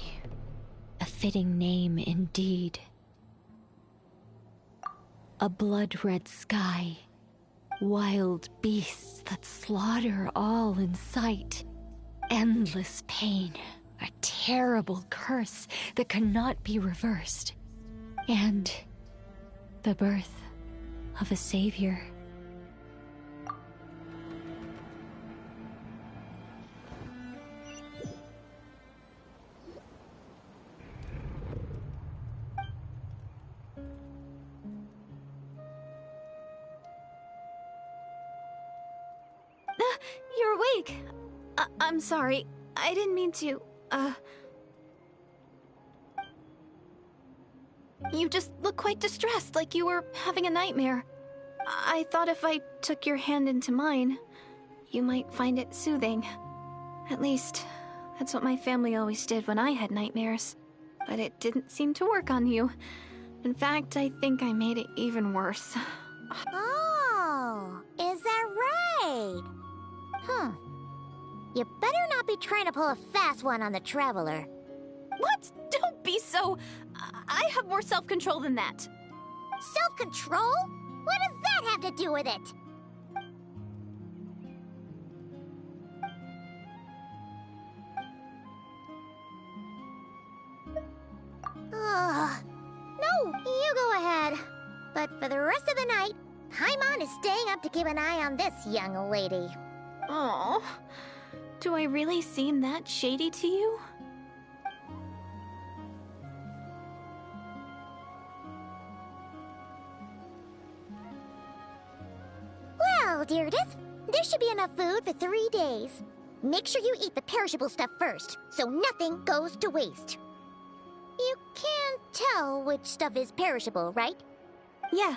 A fitting name indeed. A blood-red sky. Wild beasts that slaughter all in sight. Endless pain. A terrible curse that cannot be reversed. And the birth of a savior. You're awake! I'm sorry. I didn't mean to, You just look quite distressed, like you were having a nightmare. I thought if I took your hand into mine, you might find it soothing. At least, that's what my family always did when I had nightmares. But it didn't seem to work on you. In fact, I think I made it even worse. Oh, is that right? You better not be trying to pull a fast one on the Traveler. What? Don't be so... I have more self-control than that. Self-control? What does that have to do with it? No, you go ahead. But for the rest of the night, Paimon is staying up to keep an eye on this young lady. Oh, do I really seem that shady to you? Well, Deirdith, there should be enough food for 3 days. Make sure you eat the perishable stuff first, so nothing goes to waste. You can't tell which stuff is perishable, right? Yeah,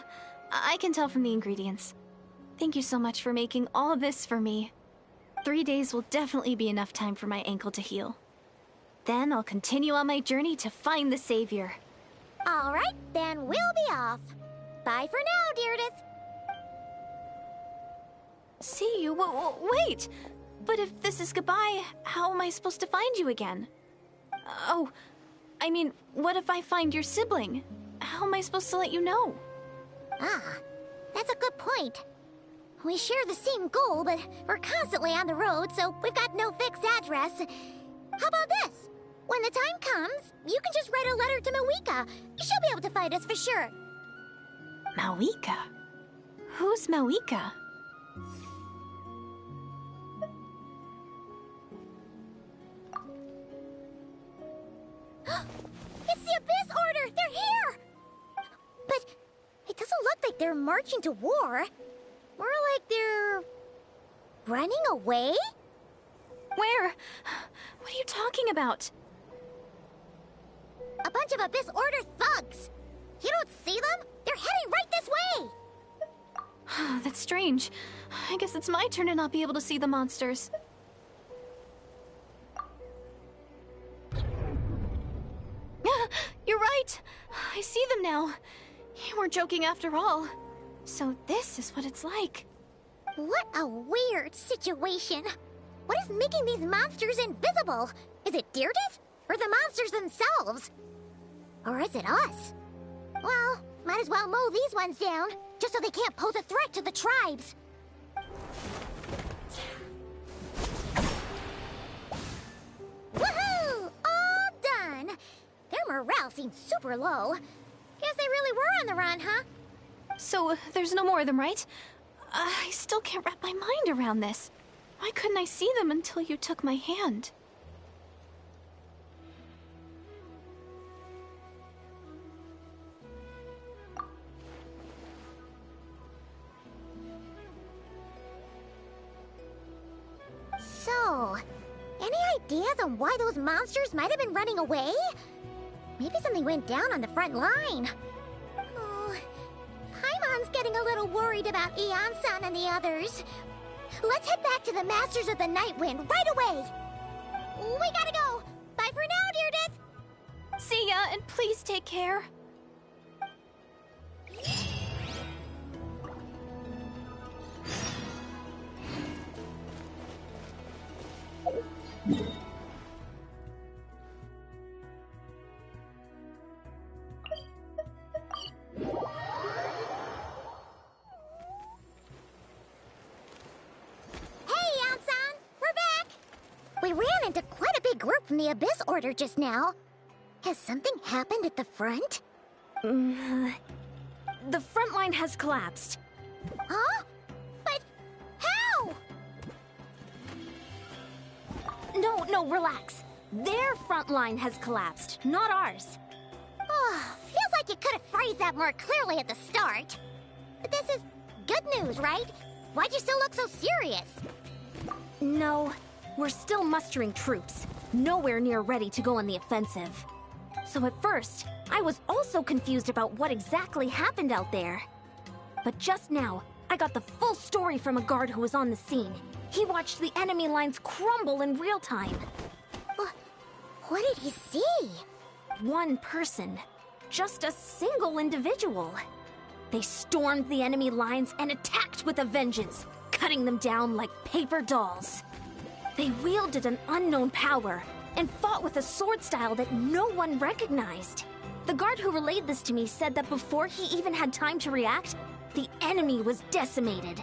I can tell from the ingredients. Thank you so much for making all of this for me. 3 days will definitely be enough time for my ankle to heal. Then I'll continue on my journey to find the Savior. All right, then we'll be off. Bye for now, Deirdith. See you? Wait! But if this is goodbye, how am I supposed to find you again? Oh, I mean, what if I find your sibling? How am I supposed to let you know? That's a good point. We share the same goal, but we're constantly on the road, so we've got no fixed address. How about this? When the time comes, you can just write a letter to Mawika. She'll be able to fight us for sure. Mawika? Who's Mawika? It's the Abyss Order! They're here! But it doesn't look like they're marching to war. More like they're running away? Where? What are you talking about? A bunch of Abyss Order thugs! You don't see them? They're heading right this way! That's strange. I guess it's my turn to not be able to see the monsters. You're right! I see them now. You weren't joking after all. So this is what it's like. What a weird situation. What is making these monsters invisible? Is it Deerdet? Or the monsters themselves? Or is it us? Well, might as well mow these ones down, just so they can't pose a threat to the tribes. Woohoo! All done! Their morale seems super low. Guess they really were on the run, huh? So there's no more of them, right? I still can't wrap my mind around this. Why couldn't I see them until you took my hand? So, any ideas on why those monsters might have been running away? Maybe something went down on the front line. Oh, Paimon's getting a little worried about Eon-san and the others. Let's head back to the Masters of the Night Wind right away. We gotta go. Bye for now, Deerdet. See ya, and please take care. We ran into quite a big group from the Abyss Order just now. Has something happened at the front? The front line has collapsed. Huh? But how? No, relax. Their front line has collapsed, not ours. Oh, feels like you could have phrased that more clearly at the start. But this is good news, right? Why'd you still look so serious? No, we're still mustering troops. Nowhere near ready to go on the offensive. So at first, I was also confused about what exactly happened out there. But just now, I got the full story from a guard who was on the scene. He watched the enemy lines crumble in real time. What did he see? One person. Just a single individual. They stormed the enemy lines and attacked with a vengeance, cutting them down like paper dolls. They wielded an unknown power and fought with a sword style that no one recognized. The guard who relayed this to me said that before he even had time to react, the enemy was decimated.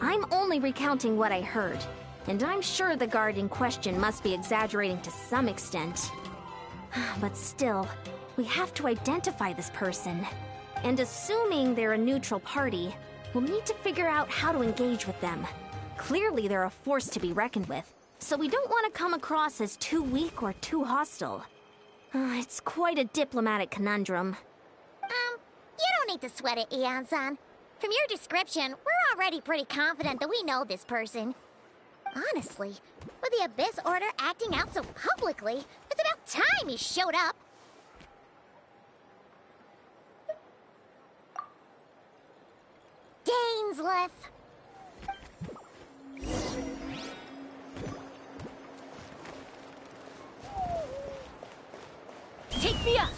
I'm only recounting what I heard, and I'm sure the guard in question must be exaggerating to some extent. But still, we have to identify this person. And assuming they're a neutral party, we'll need to figure out how to engage with them. Clearly they're a force to be reckoned with, so we don't want to come across as too weak or too hostile. It's quite a diplomatic conundrum. You don't need to sweat it, Eon-san. From your description, we're already pretty confident that we know this person. Honestly, with the Abyss Order acting out so publicly, it's about time he showed up. Dainsleif! Take me up!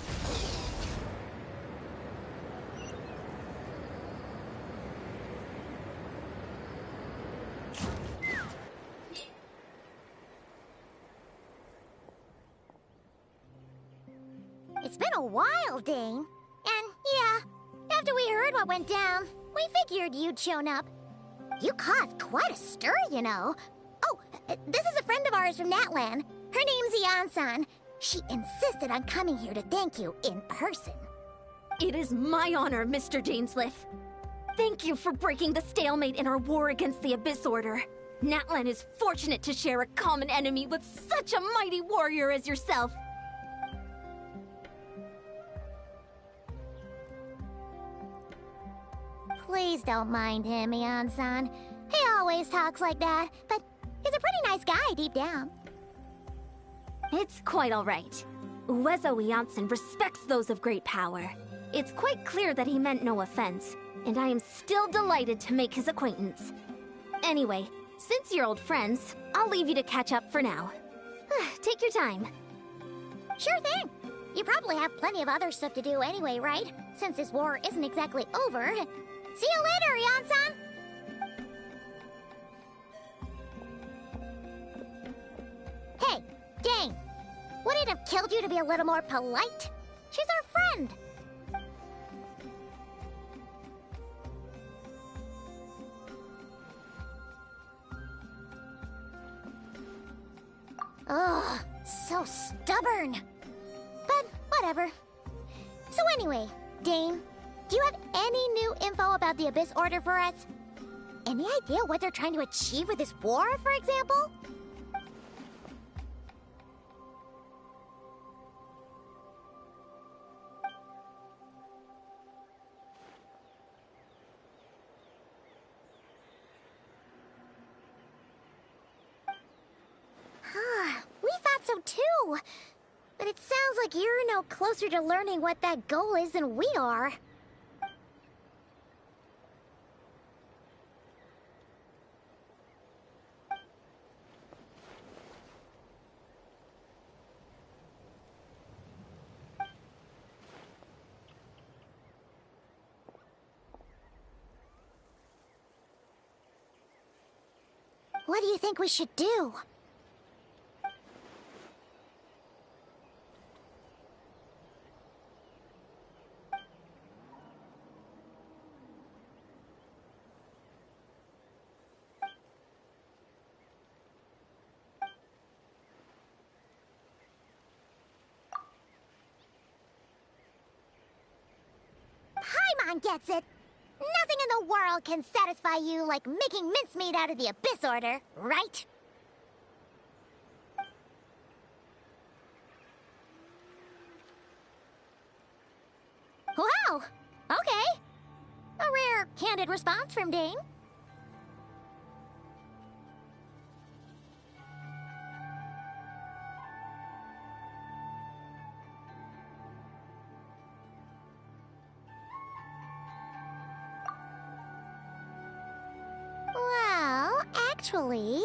It's been a while, Dane. And yeah, after we heard what went down, we figured you'd shown up. You caused quite a stir, you know. Oh, this is a friend of ours from Natlan. Her name's Ian-san. She insisted on coming here to thank you in person. It is my honor, Mr. Dainsleif. Thank you for breaking the stalemate in our war against the Abyss Order. Natlan is fortunate to share a common enemy with such a mighty warrior as yourself. Please don't mind him, Ian-san. He always talks like that, but he's a pretty nice guy deep down. It's quite all right. Uezo Iansen respects those of great power. It's quite clear that he meant no offense, and I am still delighted to make his acquaintance. Anyway, since you're old friends, I'll leave you to catch up for now. Take your time. Sure thing. You probably have plenty of other stuff to do anyway, right? Since this war isn't exactly over. See you later, Ian-san! Hey, Dane! Would it have killed you to be a little more polite? She's our friend! Ugh, so stubborn. But whatever. So anyway, Dane, do you have any new info about the Abyss Order for us? Any idea what they're trying to achieve with this war, for example? We thought so too. But it sounds like you're no closer to learning what that goal is than we are. What do you think we should do? Paimon gets it. Nothing in the world can satisfy you like making mincemeat out of the Abyss Order, right? Wow! Okay. A rare, candid response from Dane. Well, actually,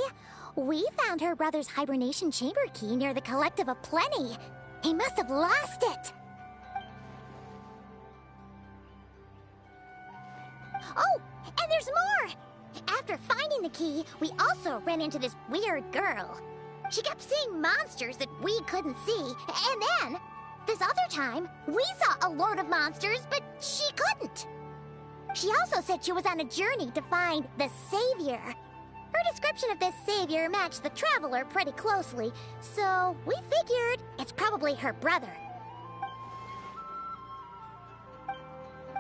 we found her brother's hibernation chamber key near the Collective of Plenty. He must have lost it. Oh, and there's more! After finding the key, we also ran into this weird girl. She kept seeing monsters that we couldn't see, and then, this other time, we saw a load of monsters, but she couldn't. She also said she was on a journey to find the Savior. Her description of this Savior matched the Traveler pretty closely, so we figured it's probably her brother.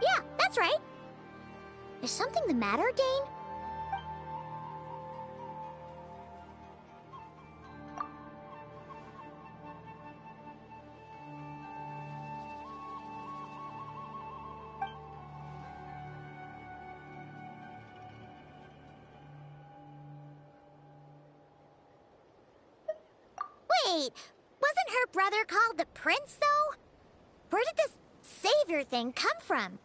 Yeah, that's right. Is something the matter, Dane? Wait, wasn't her brother called the Prince, though? Where did this Savior thing come from?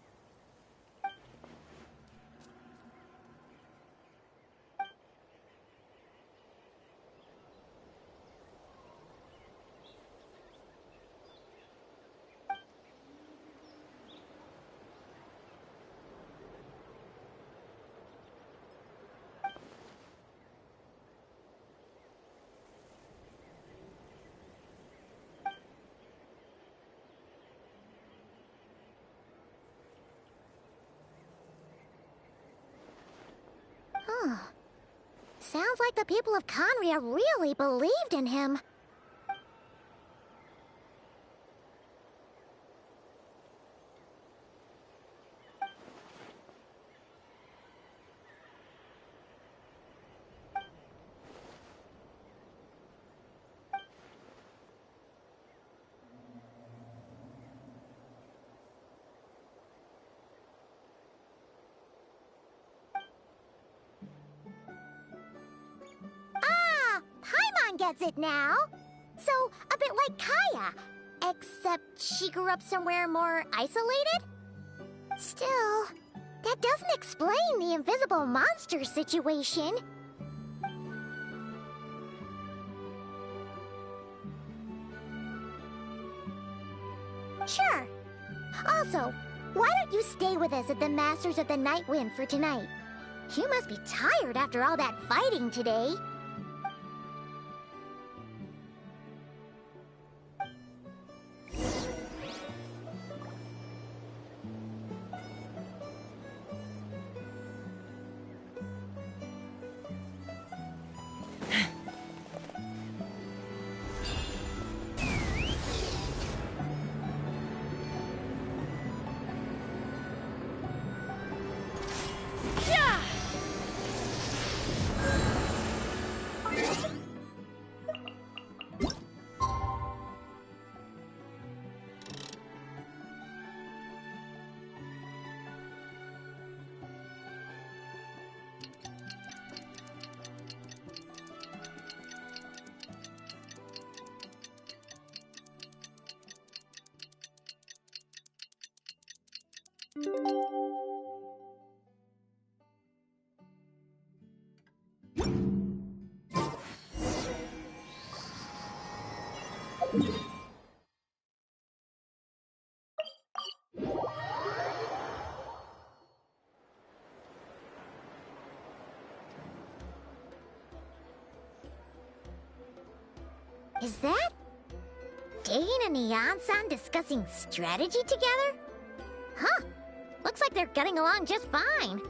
Sounds like the people of Conria really believed in him. everyone gets it now. So, a bit like Kaya. Except she grew up somewhere more isolated? Still, that doesn't explain the invisible monster situation. Sure. Also, why don't you stay with us at the Masters of the Night Wind for tonight? You must be tired after all that fighting today. Is that Dane and Neon-san discussing strategy together? Huh. Looks like they're getting along just fine.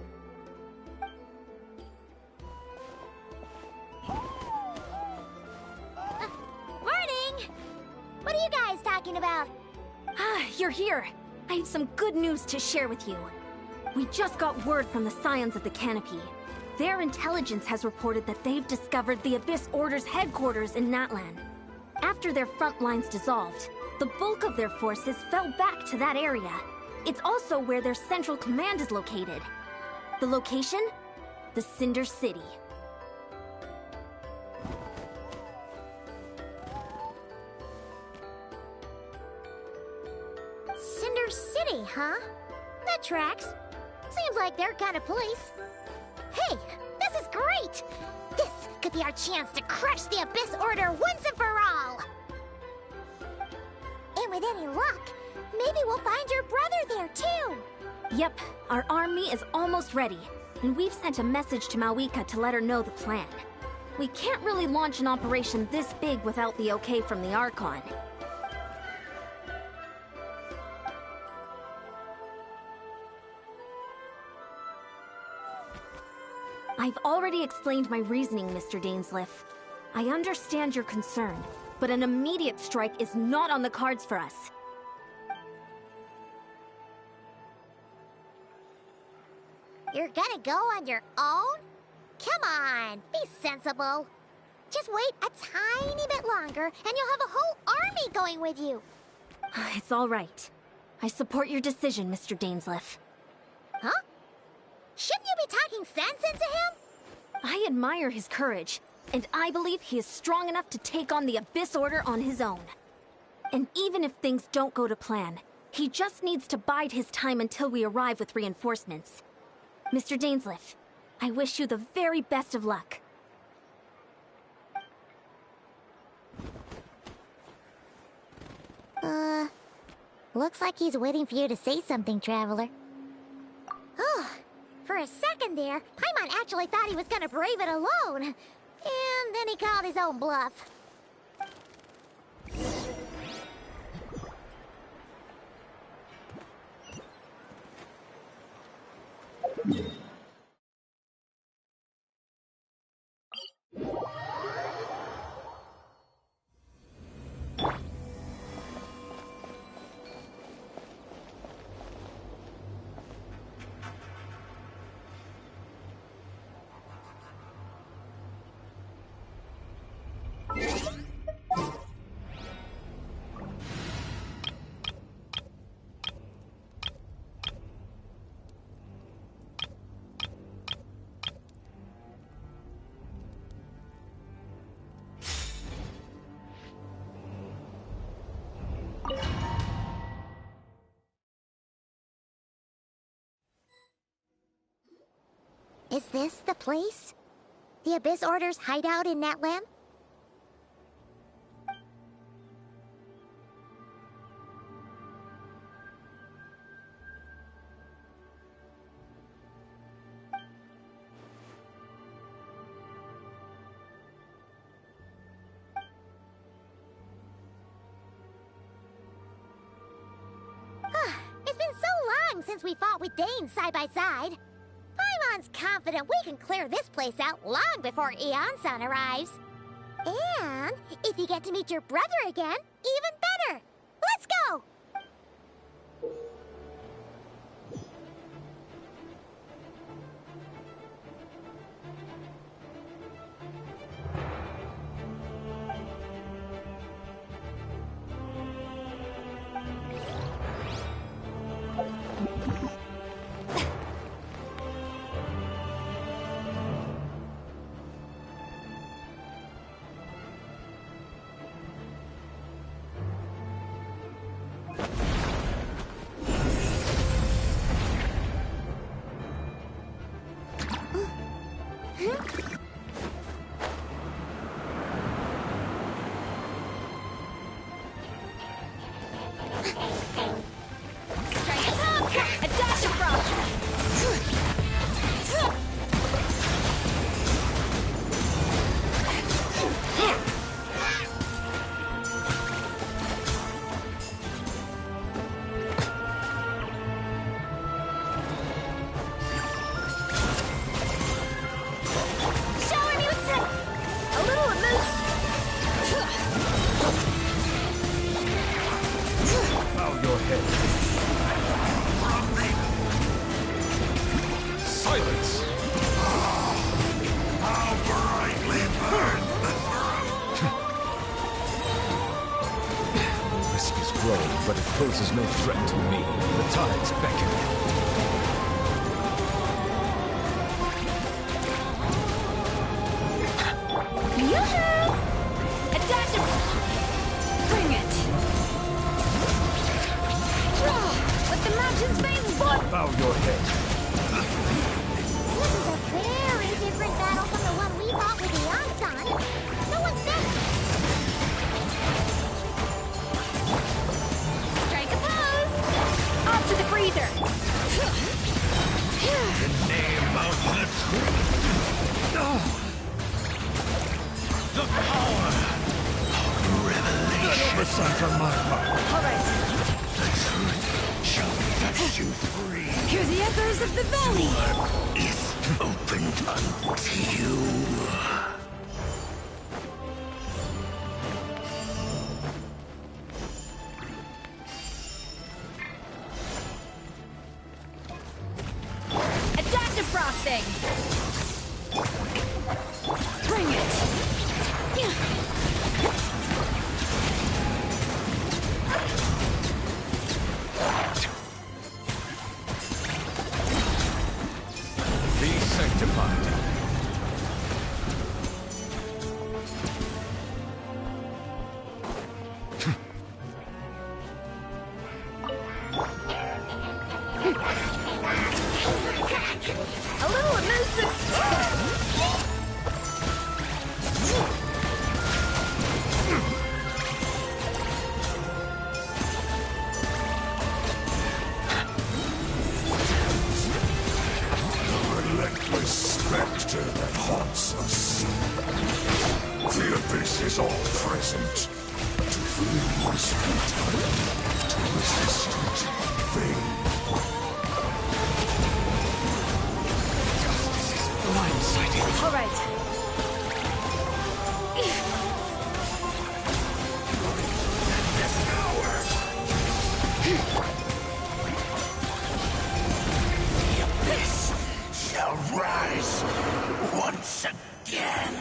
Morning! What are you guys talking about? Ah, you're here. I have some good news to share with you. We just got word from the Scions of the Canopy. Their intelligence has reported that they've discovered the Abyss Order's headquarters in Natlan. After their front lines dissolved, the bulk of their forces fell back to that area. It's also where their central command is located. The location? The Cinder City. Cinder City, huh? That tracks. Seems like their kind of place. Hey, this is great! This could be our chance to crush the Abyss Order once and for all! And with any luck, maybe we'll find your brother there too! Yep, our army is almost ready, and we've sent a message to Mawika to let her know the plan. We can't really launch an operation this big without the okay from the Archon. I've already explained my reasoning, Mr. Dainsleif. I understand your concern, but an immediate strike is not on the cards for us. You're gonna go on your own? Come on, be sensible. Just wait a tiny bit longer, and you'll have a whole army going with you. It's all right. I support your decision, Mr. Dainsleif. Huh? Shouldn't you be talking sense into him? I admire his courage, and I believe he is strong enough to take on the Abyss Order on his own. And even if things don't go to plan, he just needs to bide his time until we arrive with reinforcements. Mr. Dainsleif, I wish you the very best of luck. Looks like he's waiting for you to say something, Traveler. Oh, for a second there, Paimon actually thought he was gonna brave it alone. And then he called his own bluff. Is this the place? The Abyss Order's hideout in Natlam? It's been so long since we fought with Dane side by side. Paimon's confident we can clear this place out long before Eon-san arrives. And if you get to meet your brother again, even better. Let's go! But it poses no threat to me. The tides beckon. Yoo-hoo! Adaptive! Bring it! Let the mountain's veins blood! Bow your head. This is a very different battle from the one we fought with Eon-san. No one's better. To the freezer! The name of the truth! The power of revelation! An oversight on my part. Alright. The truth shall set you free! Hear the echoes of the valley! Door is opened unto you! Frosting! Bring it! Be sanctified. A little elusive. The relentless specter that haunts us. The abyss is all present. To flee is futile. To resist it, vain. Blindsided. All right. The abyss shall rise once again.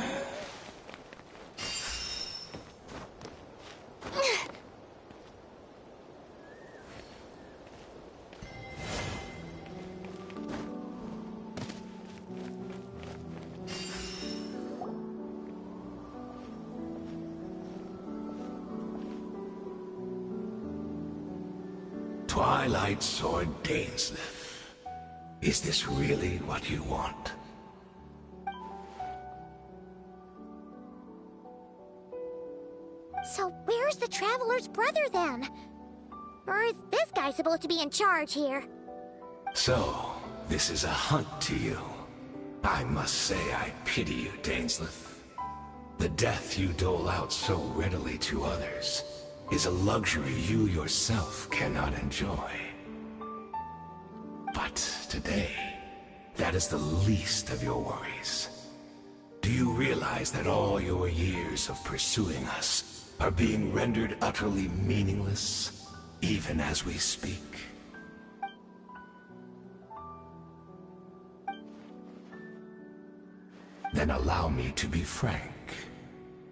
Twilight Sword Dainsleif. Is this really what you want? Where's the Traveler's brother then? Or is this guy supposed to be in charge here? So, this is a hunt to you. I must say I pity you, Dainsleif. The death you dole out so readily to others is a luxury you yourself cannot enjoy. But today, that is the least of your worries. Do you realize that all your years of pursuing us are being rendered utterly meaningless, even as we speak? Then allow me to be frank.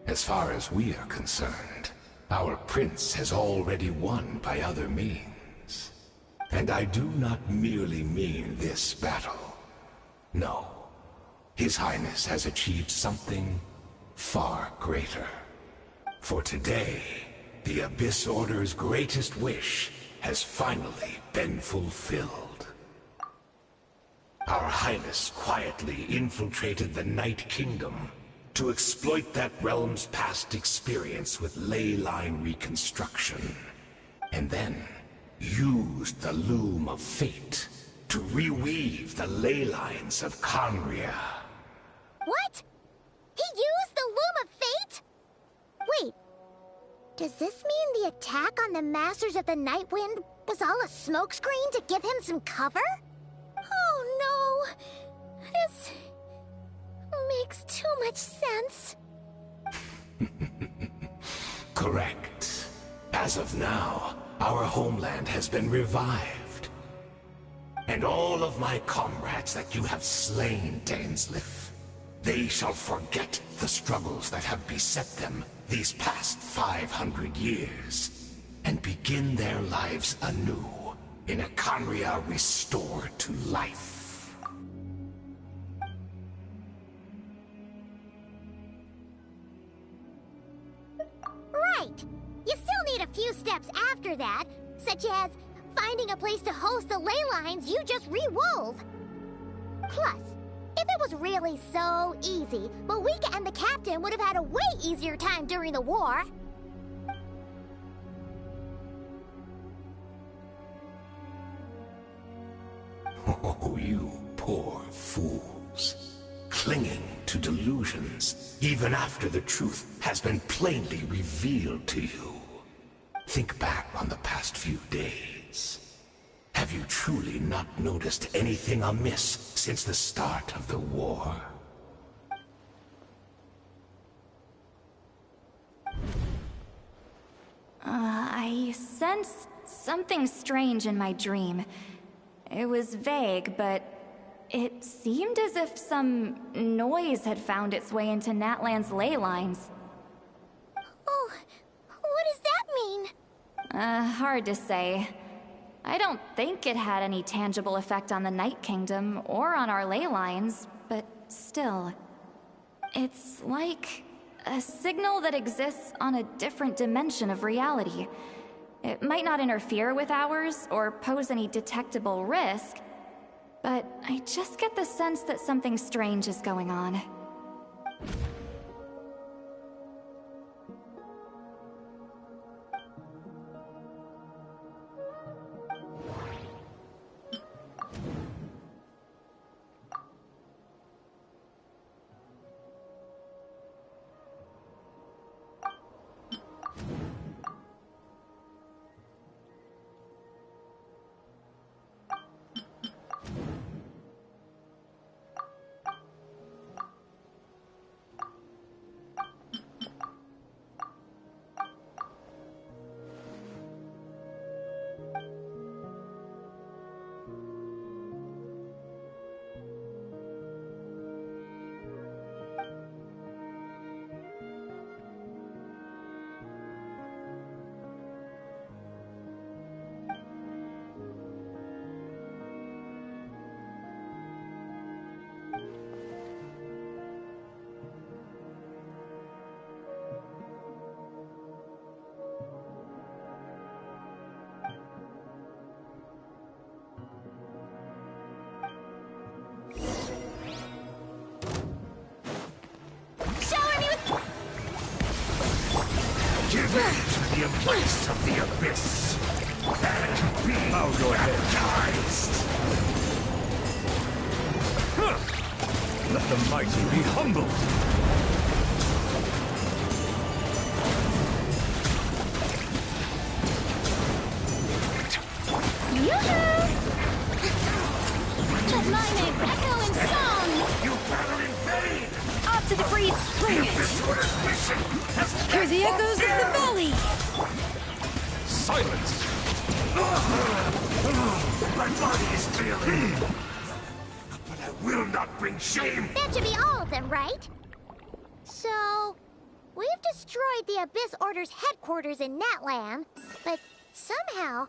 As far as we are concerned, our prince has already won by other means. And I do not merely mean this battle. No. His Highness has achieved something far greater. For today, the Abyss Order's greatest wish has finally been fulfilled. Our Highness quietly infiltrated the Night Kingdom to exploit that realm's past experience with ley line reconstruction, and then used the Loom of Fate to reweave the ley lines of Khaenri'ah. What? He used the Loom of Fate? Wait, does this mean the attack on the Masters of the Night Wind was all a smokescreen to give him some cover? Oh no, this makes too much sense. Correct. As of now, our homeland has been revived. And all of my comrades that you have slain, Dainsleif, they shall forget the struggles that have beset them these past 500 years, and begin their lives anew in a Khaenri'ah restored to life. Right! You still need a few steps after that, such as finding a place to host the ley lines you just rewove. Plus, if it was really so easy, Mawika and the captain would have had a way easier time during the war. Oh, you poor fools. Clinging to delusions, even after the truth has been plainly revealed to you. Think back on the past few days. Have you truly not noticed anything amiss since the start of the war? I sensed something strange in my dream. It was vague, but it seemed as if some noise had found its way into Natlan's ley lines. Oh, what does that mean? Hard to say. I don't think it had any tangible effect on the Night Kingdom or on our ley lines, but still. It's like a signal that exists on a different dimension of reality. It might not interfere with ours or pose any detectable risk, but I just get the sense that something strange is going on. to the embrace of the abyss and be I'll go ahead. baptized. Let the mighty be humbled. Let my name echo in song! You battle in vain! Up to the breeze, bring it! This order's mission has Hear the echoes of the valley! Silence! My body is feeling, but I will not bring shame. That should be all of them, right? So, we've destroyed the Abyss Order's headquarters in Natlan, but somehow,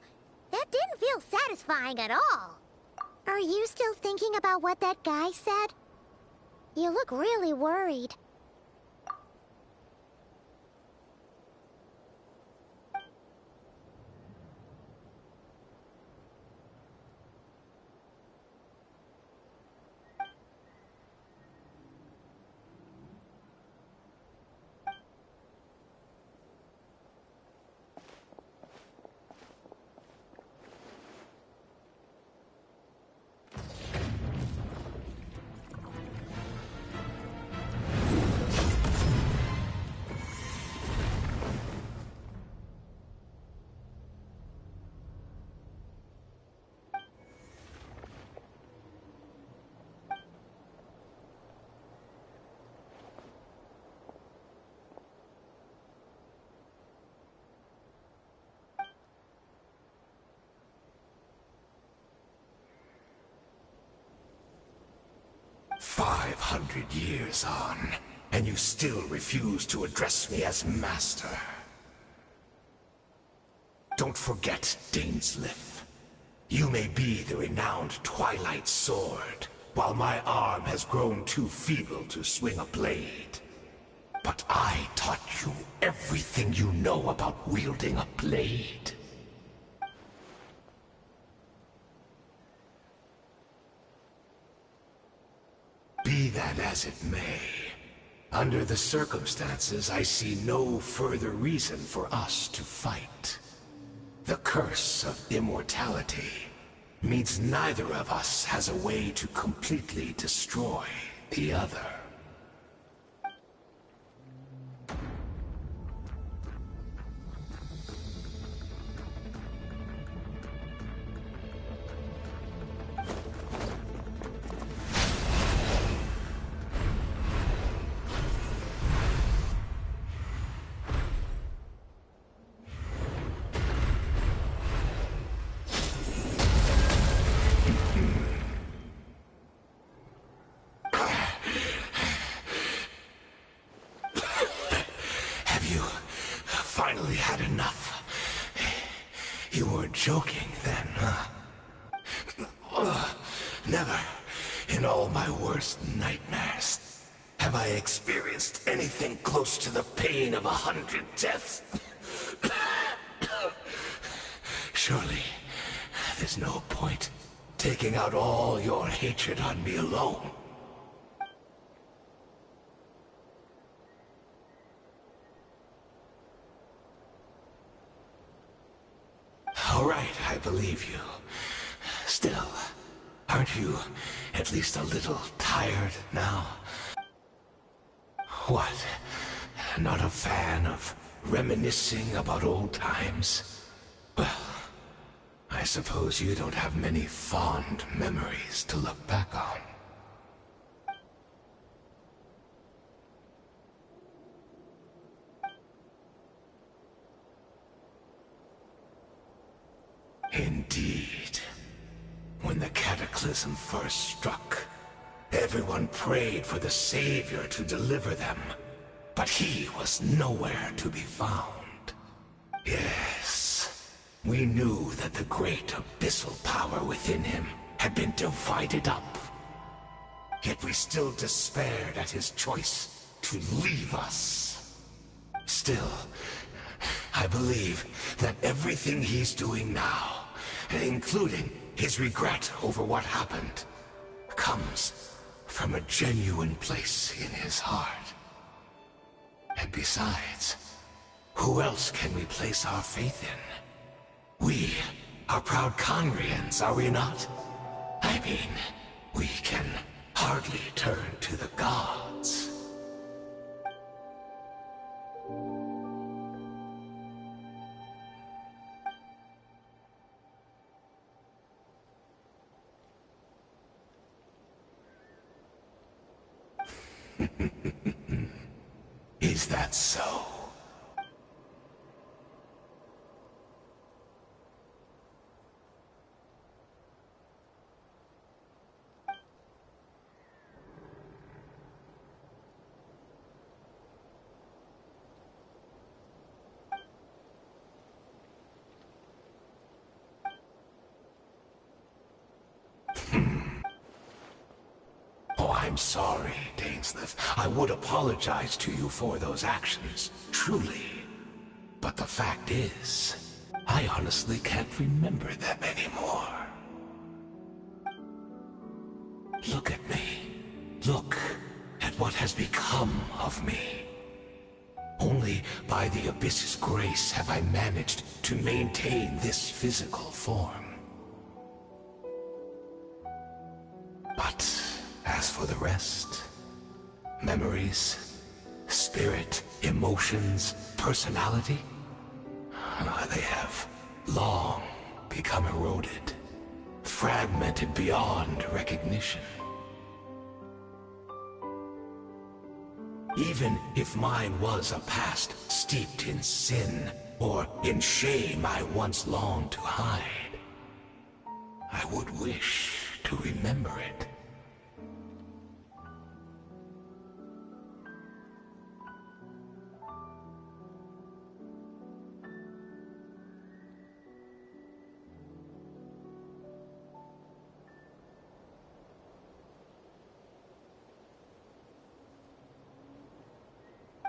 that didn't feel satisfying at all. Are you still thinking about what that guy said? You look really worried. "500 years on, and you still refuse to address me as master. Don't forget, Dainsleif. You may be the renowned Twilight Sword, while my arm has grown too feeble to swing a blade. But I taught you everything you know about wielding a blade. Be that as it may, under the circumstances, I see no further reason for us to fight. The curse of immortality means neither of us has a way to completely destroy the other. Finally had enough. You weren't joking then, huh? Never, in all my worst nightmares, have I experienced anything close to the pain of 100 deaths. Surely, there's no point taking out all your hatred on me alone. All right, I believe you. Still, aren't you at least a little tired now? What? Not a fan of reminiscing about old times? Well, I suppose you don't have many fond memories to look back on. Indeed. When the cataclysm first struck, everyone prayed for the Savior to deliver them, but he was nowhere to be found. Yes, we knew that the great abyssal power within him had been divided up. Yet we still despaired at his choice to leave us. Still, I believe that everything he's doing now, including his regret over what happened, comes from a genuine place in his heart. And besides, Who else can we place our faith in? We are proud Conrians, are we not? I mean, we can hardly turn to the gods. Is that so? Oh, I'm sorry, Dainsleif. I would apologize to you for those actions, truly. But the fact is, I honestly can't remember them anymore. Look at me. Look at what has become of me. Only by the Abyss's grace have I managed to maintain this physical form. But as for the rest, memories, spirit, emotions, personality, they have long become eroded, fragmented beyond recognition. Even if mine was a past steeped in sin, or in shame I once longed to hide, I would wish to remember it.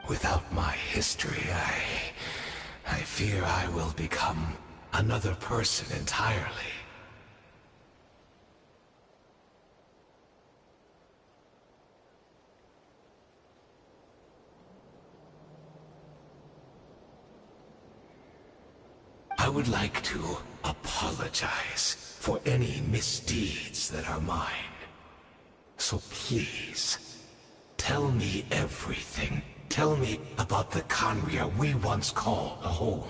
Without my history, I fear I will become another person entirely. I would like to apologize for any misdeeds that are mine. So please, tell me everything. Tell me about the Conria we once called home.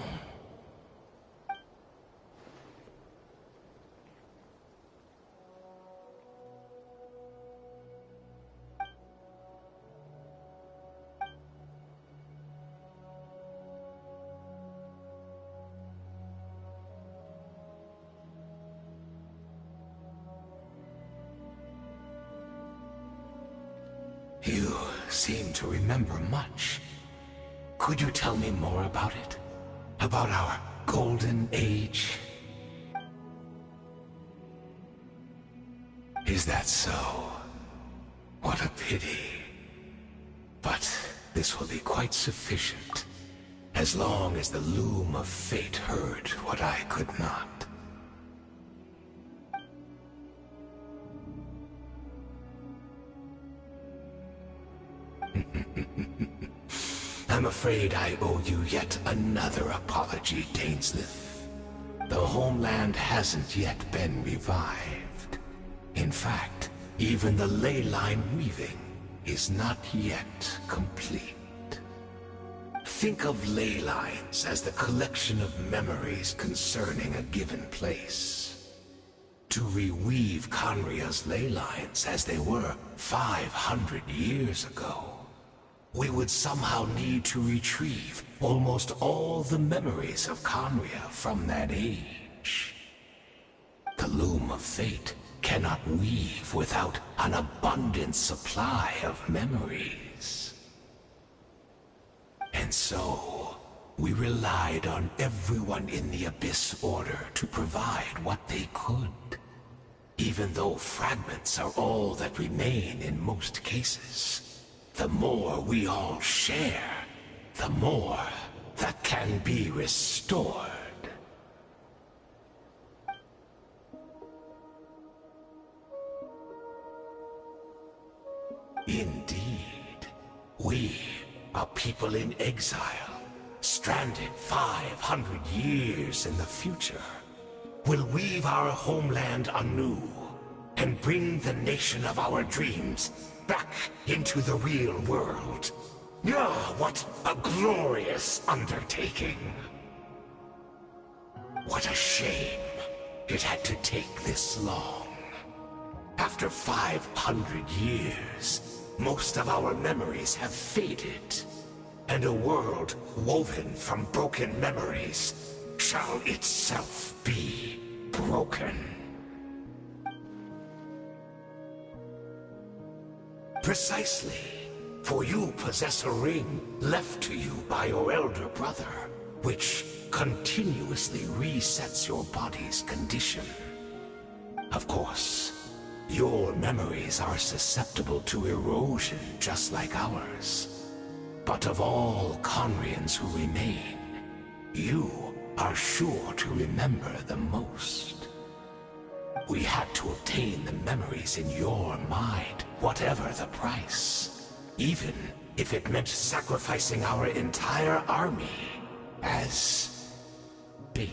You seem to remember much. Could you tell me more about it? About our golden age? Is that so? What a pity. But this will be quite sufficient, as long as the loom of fate heard what I could not. I'm afraid I owe you yet another apology, Dainsleif. The homeland hasn't yet been revived. In fact, even the ley line weaving is not yet complete. Think of ley lines as the collection of memories concerning a given place. To reweave Conria's ley lines as they were 500 years ago, we would somehow need to retrieve almost all the memories of Conria from that age. The loom of fate cannot weave without an abundant supply of memories. And so, we relied on everyone in the Abyss Order to provide what they could, even though fragments are all that remain in most cases. The more we all share, the more that can be restored. Indeed, we are people in exile, stranded 500 years in the future, will weave our homeland anew and bring the nation of our dreams back into the real world. Ah, what a glorious undertaking! What a shame it had to take this long. After 500 years, most of our memories have faded, and a world woven from broken memories shall itself be broken. Precisely, for you possess a ring left to you by your elder brother, which continuously resets your body's condition. Of course, your memories are susceptible to erosion just like ours. But of all Conrians who remain, you are sure to remember the most. We had to obtain the memories in your mind, whatever the price. Even if it meant sacrificing our entire army as bait.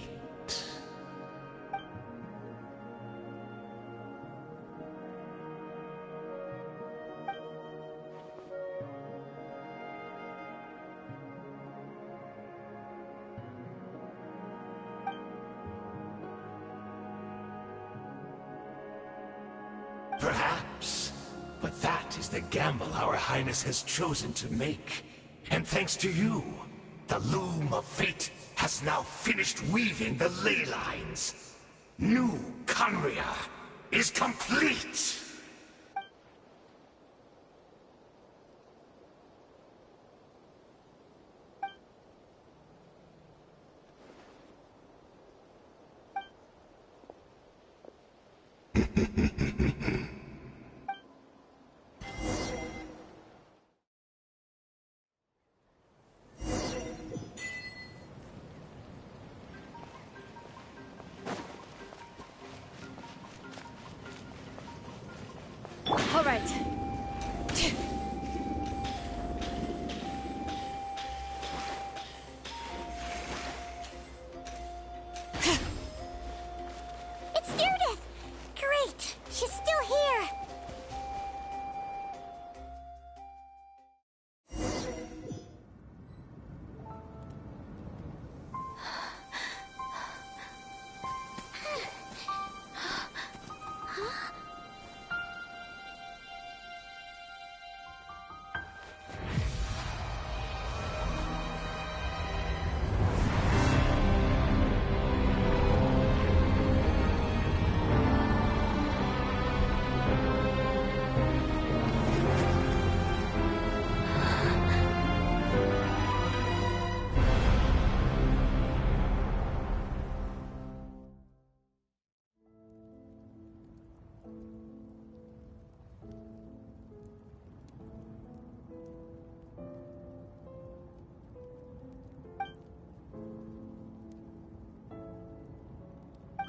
Perhaps, but that is the gamble our Highness has chosen to make. And thanks to you, the loom of fate has now finished weaving the ley lines. New Conria is complete! All right. It's Judith! Great! She's still here!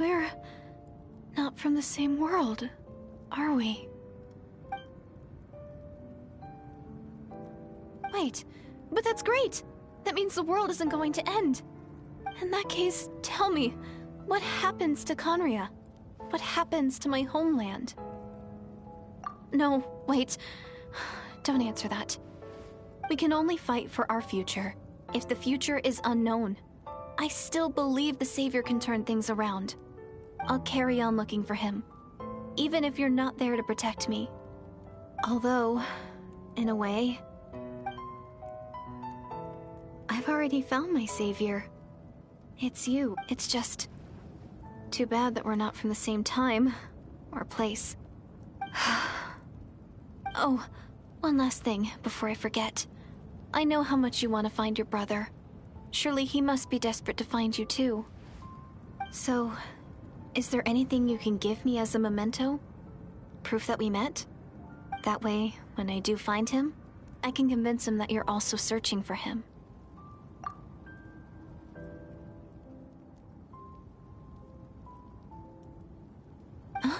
We're not from the same world, are we? Wait, but that's great! That means the world isn't going to end. In that case, tell me, what happens to Conria? What happens to my homeland? No, wait. Don't answer that. We can only fight for our future. If the future is unknown, I still believe the Savior can turn things around. I'll carry on looking for him, even if you're not there to protect me. Although, in a way, I've already found my Savior. It's you. It's just too bad that we're not from the same time or place. Oh, one last thing before I forget. I know how much you want to find your brother. Surely he must be desperate to find you too. So, is there anything you can give me as a memento? Proof that we met? That way, when I do find him, I can convince him that you're also searching for him. Huh?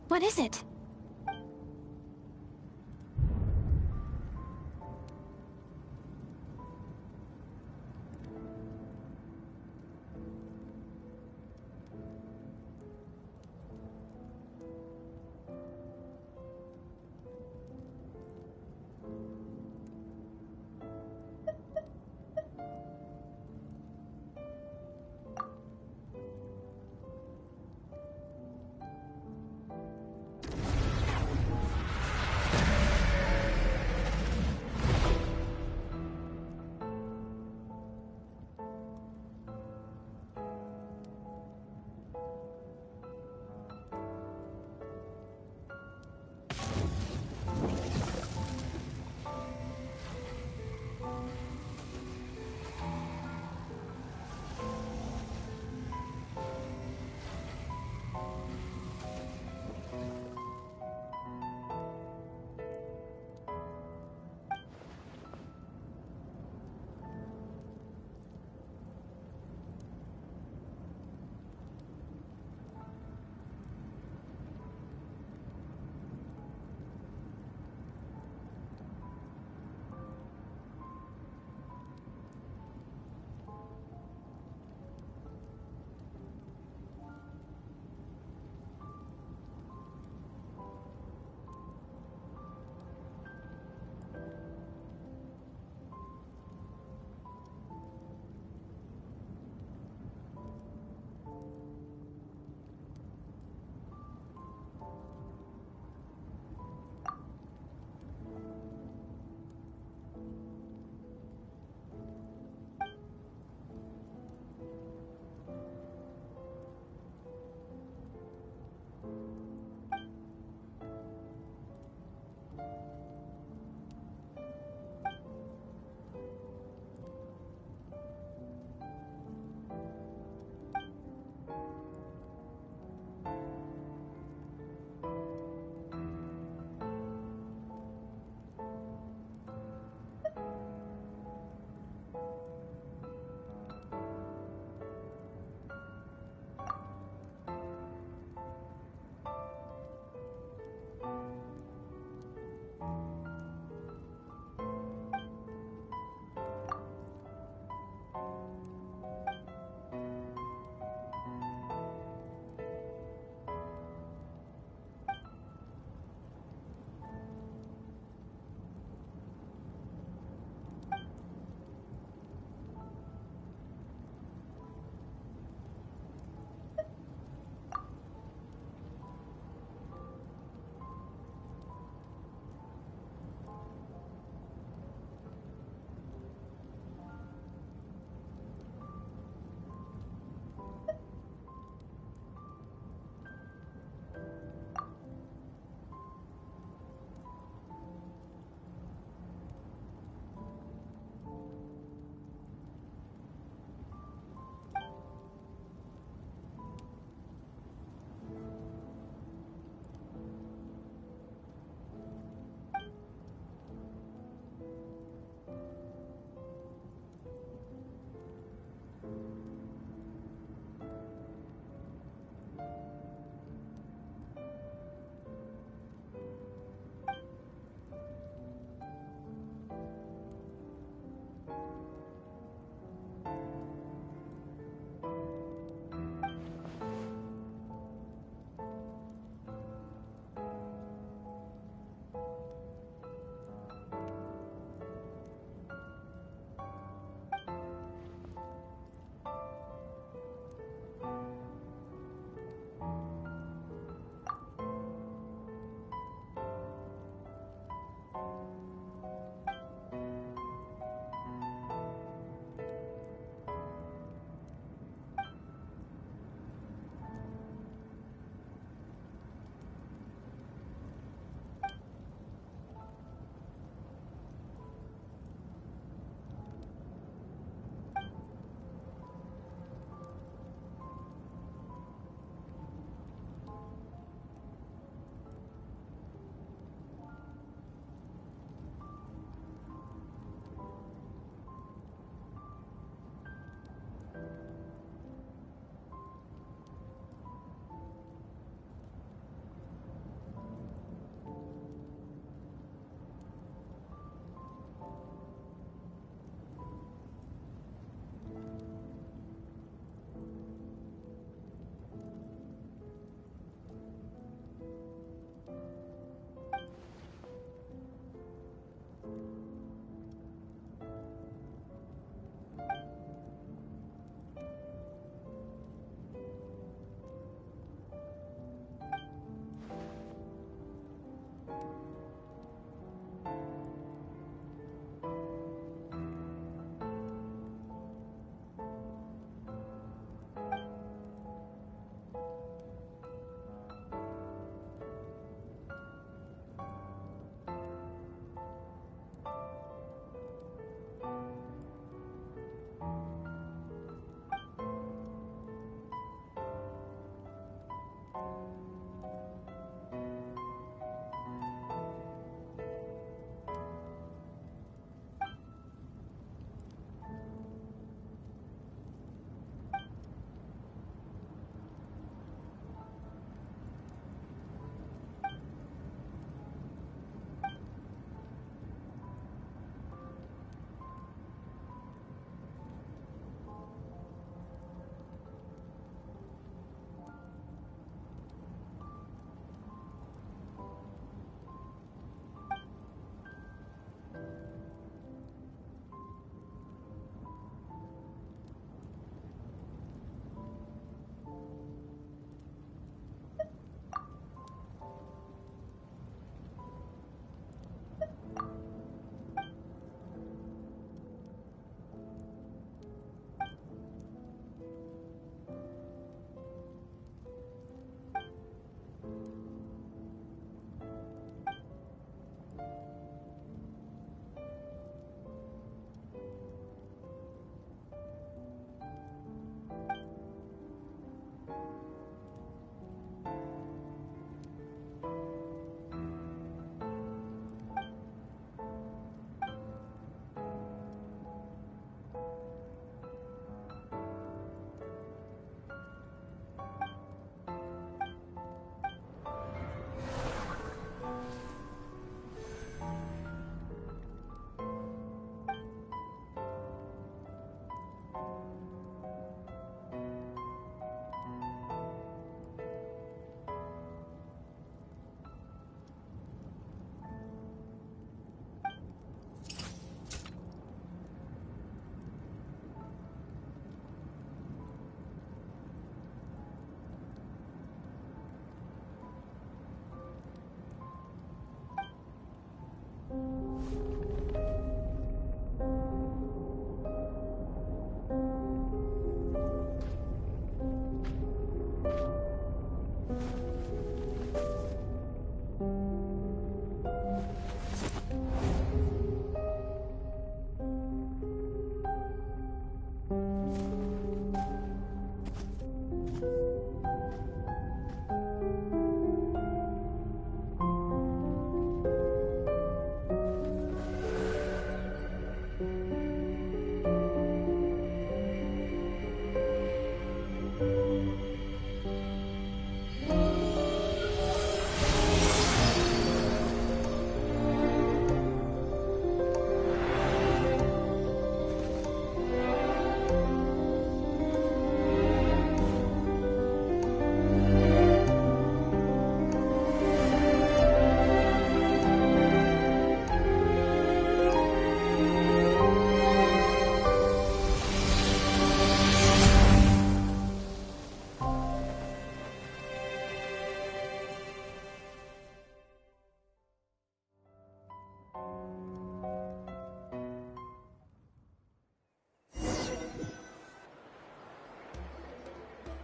What is it?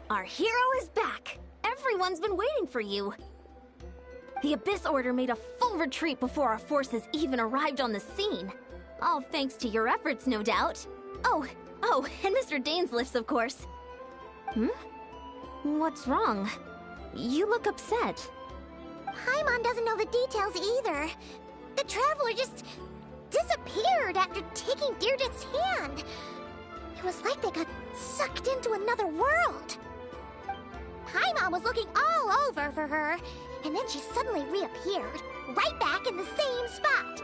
Our hero is back! Everyone's been waiting for you! The Abyss Order made a full retreat before our forces even arrived on the scene. All thanks to your efforts, no doubt. Oh, and Mr. Dainsliff's, of course. What's wrong? You look upset. Paimon doesn't know the details either. The Traveler just disappeared after taking Deirdre's hand. It was like they got sucked into another world. Paimon was looking all over for her, and then she suddenly reappeared, right back in the same spot,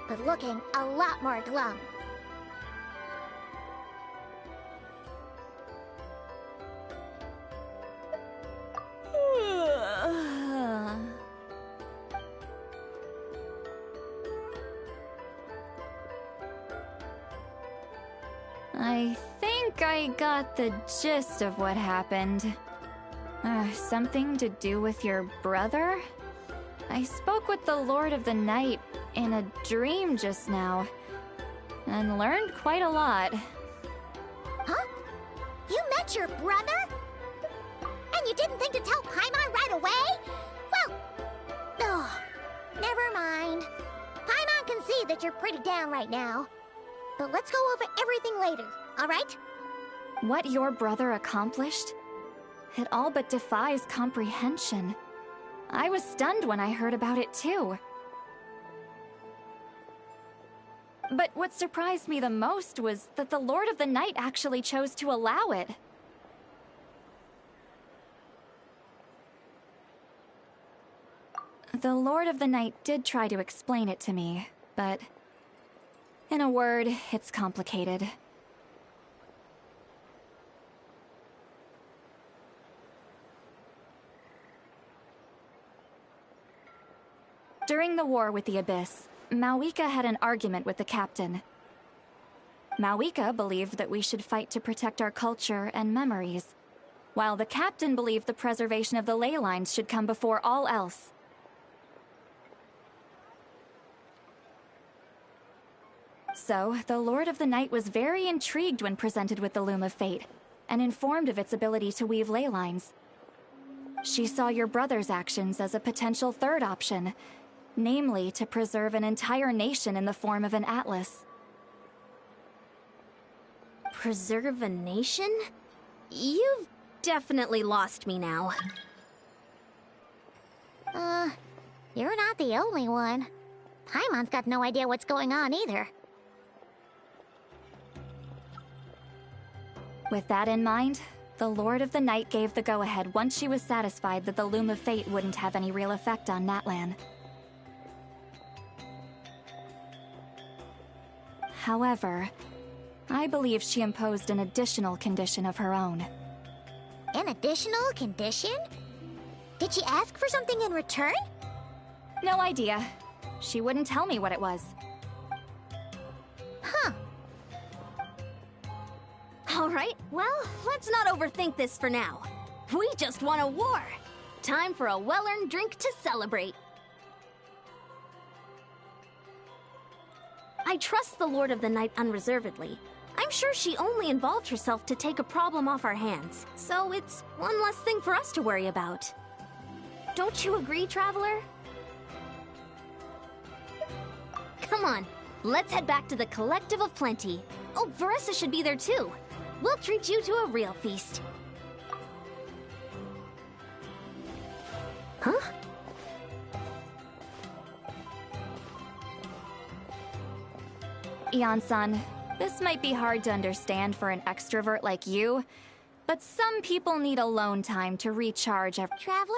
but looking a lot more glum. I think I got the gist of what happened. Something to do with your brother? I spoke with the Lord of the Night in a dream just now, and learned quite a lot. Huh? You met your brother? And you didn't think to tell Paimon right away? Well, never mind. Paimon can see that you're pretty down right now. But let's go over everything later, alright? What your brother accomplished? It all but defies comprehension. I was stunned when I heard about it too. But what surprised me the most was that the Lord of the Night actually chose to allow it. The Lord of the Night did try to explain it to me, but in a word, it's complicated. During the war with the Abyss, Malwika had an argument with the captain. Malwika believed that we should fight to protect our culture and memories, while the captain believed the preservation of the ley lines should come before all else. So, the Lord of the Night was very intrigued when presented with the Loom of Fate, and informed of its ability to weave ley lines. She saw your brother's actions as a potential third option, namely to preserve an entire nation in the form of an atlas. Preserve a nation? You've definitely lost me now. You're not the only one. Paimon's got no idea what's going on either. With that in mind, the Lord of the Night gave the go-ahead once she was satisfied that the Loom of Fate wouldn't have any real effect on Natlan. However, I believe she imposed an additional condition of her own. An additional condition? Did she ask for something in return? No idea. She wouldn't tell me what it was. Huh. Alright, well, let's not overthink this for now. We just won a war! Time for a well-earned drink to celebrate. I trust the Lord of the Night unreservedly. I'm sure she only involved herself to take a problem off our hands, so it's one less thing for us to worry about. Don't you agree, Traveler? Come on, let's head back to the Collective of Plenty. Oh, Veressa should be there too. We'll treat you to a real feast. Huh? Ian-san, this might be hard to understand for an extrovert like you, but some people need alone time to recharge. Traveler?